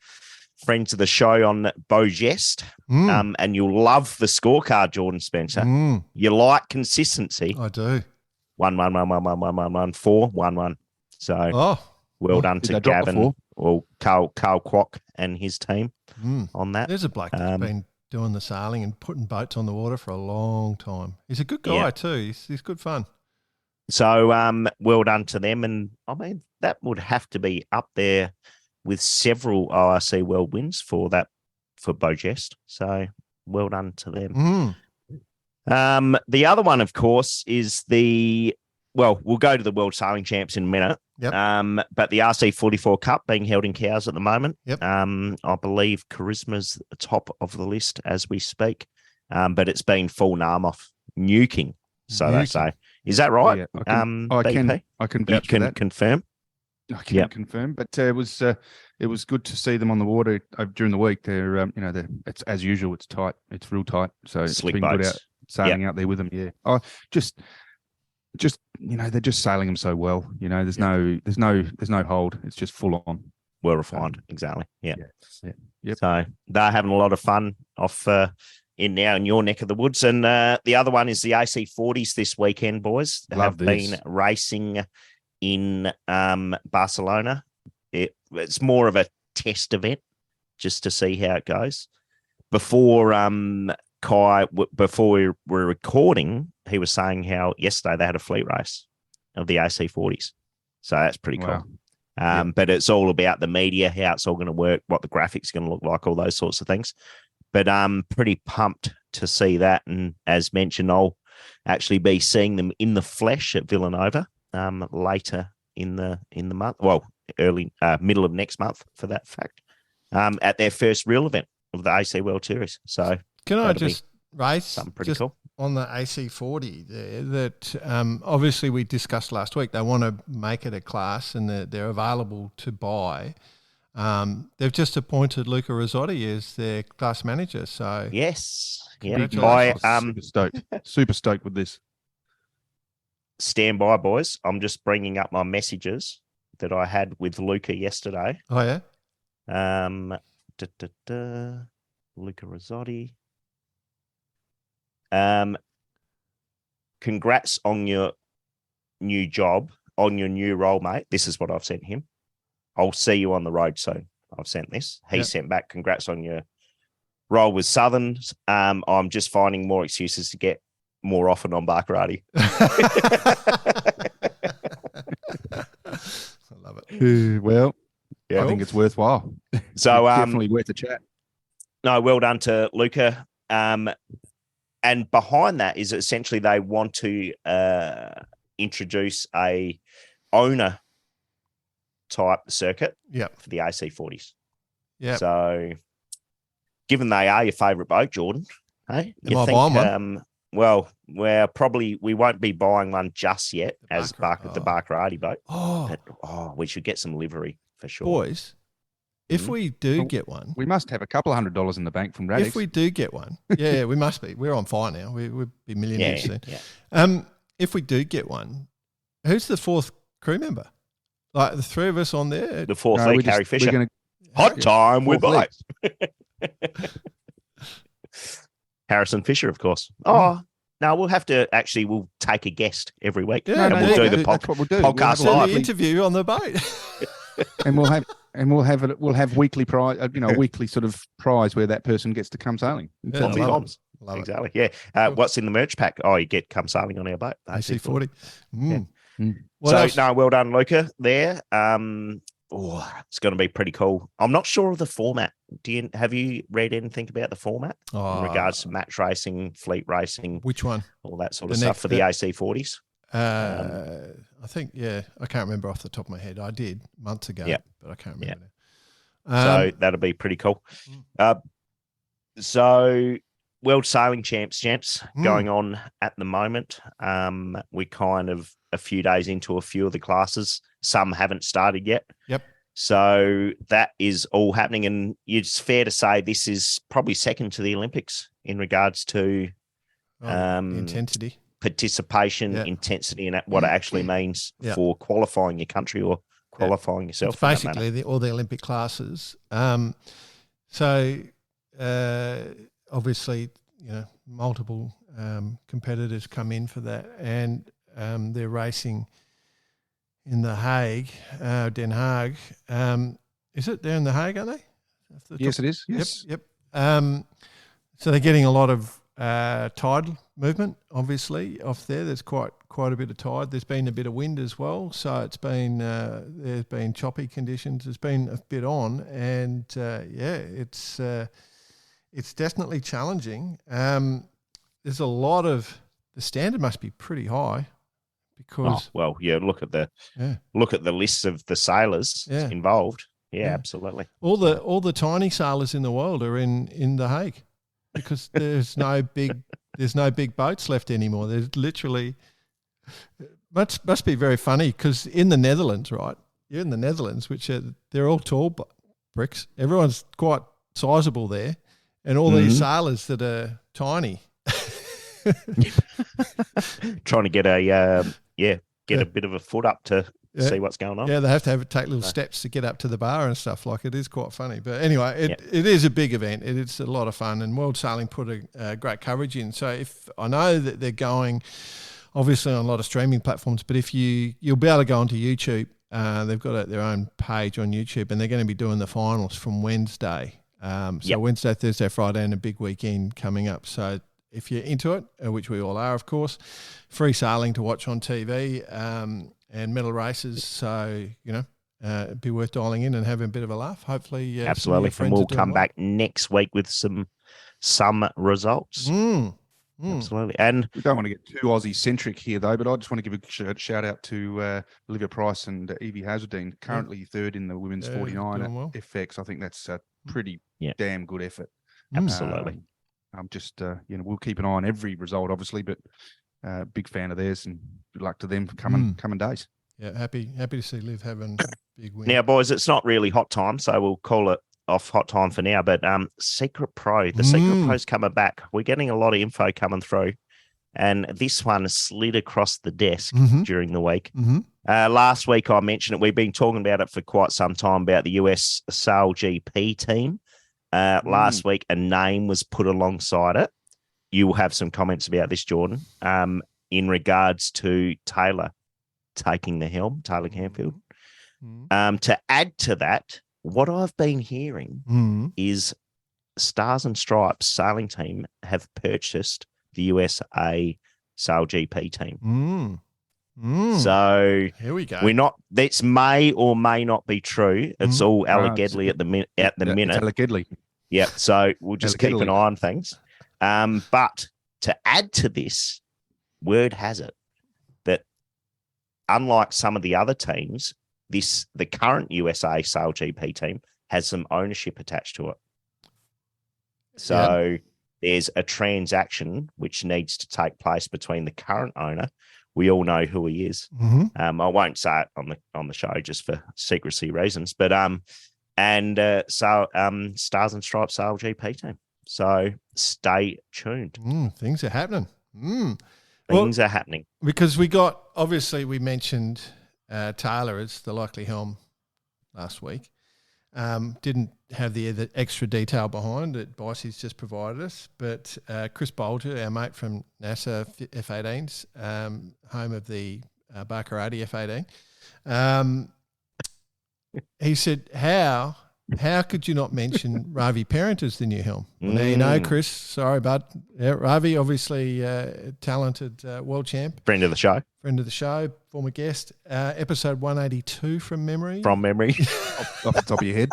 friends of the show on Boatbuilder. And you'll love the scorecard, Jordan Spencer. You like consistency. I do. 1 1 1 1 1 1 1 1 4 1 1. So well done to Gavin or Carl Kwok and his team on that. There's a bloke that's been doing the sailing and putting boats on the water for a long time. He's a good guy too. He's good fun. So well done to them. And I mean, that would have to be up there with several ORC World wins for Boatbuilder. So well done to them. The other one, of course, is we'll go to the World Sailing Champs in a minute. Yep. But the RC44 Cup being held in Cowes at the moment. Yep. I believe Charisma's the top of the list as we speak. But it's been full Narmoth nuking, so they say. Is that right? Yeah, I can vouch for that. Confirm. I can confirm, but it was good to see them on the water during the week. They're it's as usual. It's tight. It's real tight. So it's Slick been boats. good out sailing out there with them. Yeah. Oh, just they're just sailing them so well. There's no hold. It's just full on. Well refined. Exactly. Yeah. Yep. So they're having a lot of fun off in your neck of the woods. And the other one is the AC40s this weekend, boys. Love this. Been racing in Barcelona. It's more of a test event just to see how it goes. Before before we were recording, he was saying how yesterday they had a fleet race of the AC40s. So that's pretty cool. Wow. But it's all about the media, how it's all going to work, what the graphics are going to look like, all those sorts of things. But I'm pretty pumped to see that. And as mentioned, I'll actually be seeing them in the flesh at Villanova later in the month. Well, middle of next month for that fact, at their first real event of the AC World Series. So can I just raise something pretty cool on the AC40 there that obviously we discussed last week? They want to make it a class and they're available to buy. They've just appointed Luca Rizzotti as their class manager. So yes, super stoked with this. Stand by, boys. I'm just bringing up my messages that I had with Luca yesterday. Oh yeah. Luca Rizzotti. Congrats on your new job, on your new role, mate. This is what I've sent him. I'll see you on the road soon. I've sent this. He sent back, congrats on your role with Southerns. I'm just finding more excuses to get more often on Barkarati. I love it. Well, I think it's worthwhile. So definitely worth a chat. No, well done to Luca. And behind that is essentially they want to introduce a owner type circuit for the AC40s. Yeah. So given they are your favourite boat, Jordan, hey, Am I buying one? Well, we won't be buying one just yet the Barcarati boat. But, we should get some livery for sure. Boys, if we do get one, we must have a couple $100 in the bank from Radix. If we do get one, we must be. We're on fire now. We'll be millionaires soon. Yeah. If we do get one, who's the fourth crew member? Like the three of us on there? The fourth lead, Harry Fisher. Hot time with Bites. Harrison Fisher, of course. Oh, no, we'll have to we'll take a guest every week. Yeah, and we'll do the podcast live. The interview on the boat. And we'll have weekly prize, weekly sort of prize where that person gets to come sailing. Exactly. Yeah. What's in the merch pack? Oh, you get come sailing on our boat. AC40. Well done, Luca. There. It's going to be pretty cool. I'm not sure of the format. Have you read anything about the format in regards to match racing, fleet racing? Which one? All that sort of stuff for the AC40s. I think, I can't remember off the top of my head. I did months ago, but I can't remember now. So that'll be pretty cool. So World Sailing Champs going on at the moment. We're kind of a few days into a few of the classes. Some haven't started yet. Yep. So that is all happening. And it's fair to say this is probably second to the Olympics in regards to intensity. Participation, intensity, and what it actually means for qualifying your country or qualifying yourself. It's basically all the Olympic classes. Obviously, multiple competitors come in for that, and they're racing in The Hague, Den Haag. Is it? They're in The Hague, aren't they? Yes, it is. Yes. Yep. So they're getting a lot of tide movement, obviously, off there. There's quite a bit of tide. There's been a bit of wind as well, so it's been there's been choppy conditions. It's been a bit on, and it's definitely challenging. There's a lot of the standard must be pretty high because look at the lists of the sailors involved. Yeah, absolutely. All the tiny sailors in the world are in The Hague because there's no big boats left anymore. There's literally must be very funny because in the Netherlands, right? You're in the Netherlands, they're all tall bricks. Everyone's quite sizable there, and all these sailors that are tiny. Trying to get a bit of a foot up to see what's going on. Yeah, they have to take little steps to get up to the bar and stuff. Like it is quite funny. But anyway, it is a big event. It's a lot of fun, and World Sailing put a great coverage in. So if I know that they're going, obviously on a lot of streaming platforms, but if you'll be able to go onto YouTube. They've got their own page on YouTube, and they're going to be doing the finals from Wednesday. Wednesday, Thursday, Friday, and a big weekend coming up. So if you're into it, which we all are, of course, free sailing to watch on TV and medal races. So, it'd be worth dialing in and having a bit of a laugh. Hopefully, absolutely. And we'll come back next week with some results. Absolutely. And we don't want to get too Aussie-centric here, though, but I just want to give a shout out to Olivia Price and Evie Hazardine, currently third in the women's 49 at FX. I think that's a pretty damn good effort. Absolutely. I'm just, we'll keep an eye on every result, obviously, but big fan of theirs, and good luck to them for coming days. Yeah, happy to see Liv having a big win. Now, boys, it's not really hot time, so we'll call it off hot time for now. But Secret Pro, the Secret Pro's coming back. We're getting a lot of info coming through, and this one slid across the desk during the week. Last week, I mentioned it. We've been talking about it for quite some time about the US Sail GP team. Last week, a name was put alongside it. You will have some comments about this, Jordan, in regards to Taylor taking the helm, Taylor Canfield. To add to that, what I've been hearing is Stars and Stripes sailing team have purchased the USA Sail GP team. So here we go. We're not. This may or may not be true. It's all allegedly at the minute. It's allegedly. Yeah. So we'll just keep an eye on things. But to add to this, word has it that unlike some of the other teams, the current USA Sail GP team has some ownership attached to it. So there's a transaction which needs to take place between the current owner. We all know who he is. I won't say it on the show just for secrecy reasons, but Stars and Stripes Sail GP team. So stay tuned. Things are happening. Things are happening. Because we mentioned Taylor as the likely helm last week. Didn't have the extra detail behind that Bicey's just provided us, but Chris Bolger, our mate from NASA F18s, home of the Barcarati F18, he said, how could you not mention Ravi Parent as the new helm? Well, now you know, Chris. Sorry, bud. Yeah, Ravi, obviously talented world champ. Friend of the show. Former guest. Episode 182 from memory. Off the top of your head.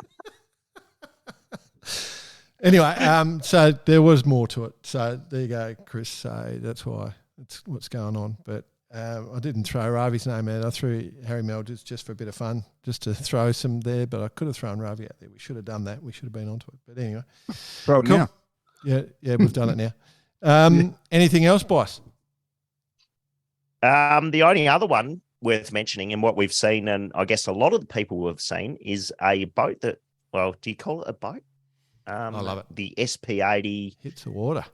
Anyway, so there was more to it. So there you go, Chris. So that's what's going on. But I didn't throw Ravi's name out. I threw Harry Melders just for a bit of fun, just to throw some there. But I could have thrown Ravi out there. We should have done that. We should have been onto it. But anyway. Throw it now. Yeah, we've done it now. Anything else, boss? The only other one worth mentioning and what we've seen, and I guess a lot of the people have seen, is a boat that, well, do you call it a boat? I love it. The SP80 hits the water.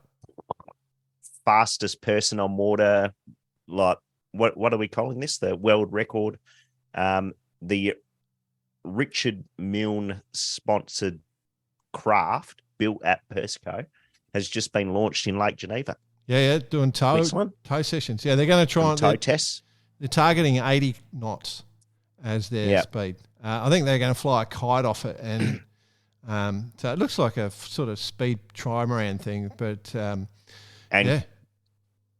Fastest person on water. Like, what are we calling this? The world record. The Richard Milne sponsored craft built at Persico has just been launched in Lake Geneva. Yeah, doing tow sessions. Yeah, they're going to try and tow tests. They're targeting 80 knots as their speed. I think they're going to fly a kite off it, and so it looks like a sort of speed trimaran thing. But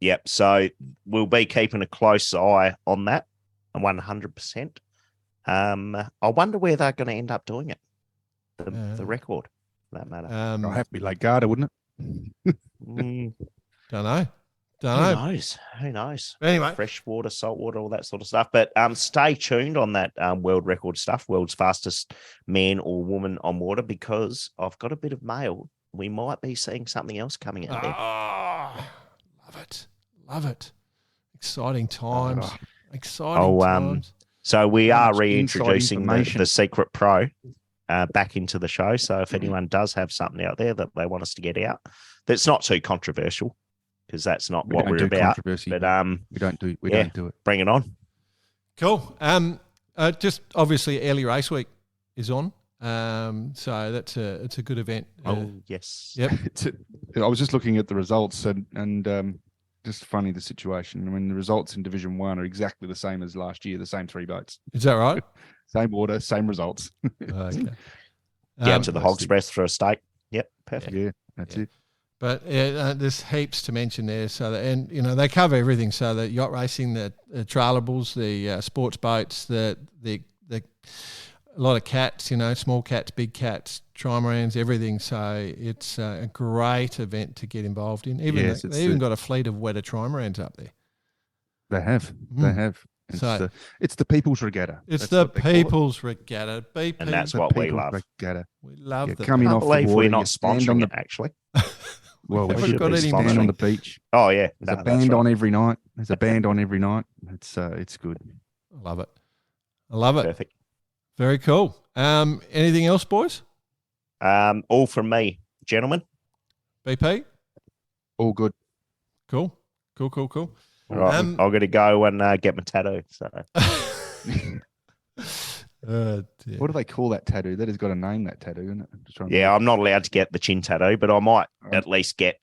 Yep. So we'll be keeping a close eye on that, 100%. I wonder where they're going to end up doing it. The record, for that matter. It'll have to be Lake Garda, wouldn't it? Don't know. Who knows? But anyway, fresh water, salt water, all that sort of stuff. But stay tuned on that world record stuff, world's fastest man or woman on water, because I've got a bit of mail. We might be seeing something else coming out there. Love it. Exciting times. Times. So we are reintroducing the Secret Pro back into the show. So if anyone does have something out there that they want us to get out, that's not too controversial, because that's not what we're about. But we don't do it. Bring it on. Cool. Just obviously early race week is on. So it's a good event. Yes. Yep. I was just looking at the results and just funny, the situation. I mean, the results in Division 1 are exactly the same as last year, the same 3 boats. Is that right? Same order, same results. Okay. Down to the Hog's Breath for a stake. Yep, perfect. Yeah, that's it. But there's heaps to mention there. So they cover everything. So the yacht racing, the trailables, the sports boats, the a lot of cats, small cats, big cats, trimarans, everything. So it's a great event to get involved in. They even got a fleet of wetter trimarans up there. They have. They have. It's the People's Regatta. It's the People's Regatta. BP. And that's what we love. Regatta. We love the coming off the water. We're not sponsoring it, actually. Well, we should be stand on the beach. Oh, yeah. There's a band on every night. It's good. I love it. Perfect. Very cool. Anything else, boys? All from me, gentlemen. BP? All good. Cool. All right, I'm going to go and get my tattoo. So. What do they call that tattoo? That has got a name, that tattoo, isn't it? Yeah, I'm not allowed to get the chin tattoo, but I might at least get,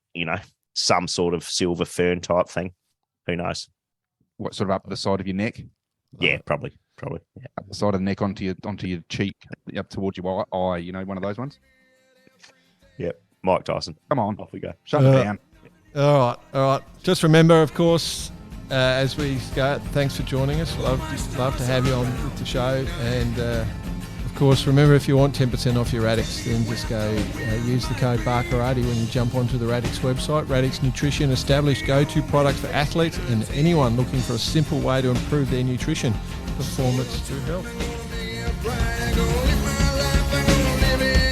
some sort of silver fern type thing. Who knows? What, sort of up the side of your neck? Yeah, probably. Yeah. Up the side of the neck onto your cheek, up towards your eye. One of those ones. Yep, Mike Tyson. Come on, off we go. Shut it down. All right. Just remember, of course, as we go, thanks for joining us. Love to have you on with the show, and of Of course, remember, if you want 10% off your Radix, then just go use the code Barkarati when you jump onto the Radix website. Radix Nutrition, established go-to product for athletes and anyone looking for a simple way to improve their nutrition, performance through health.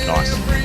Nice.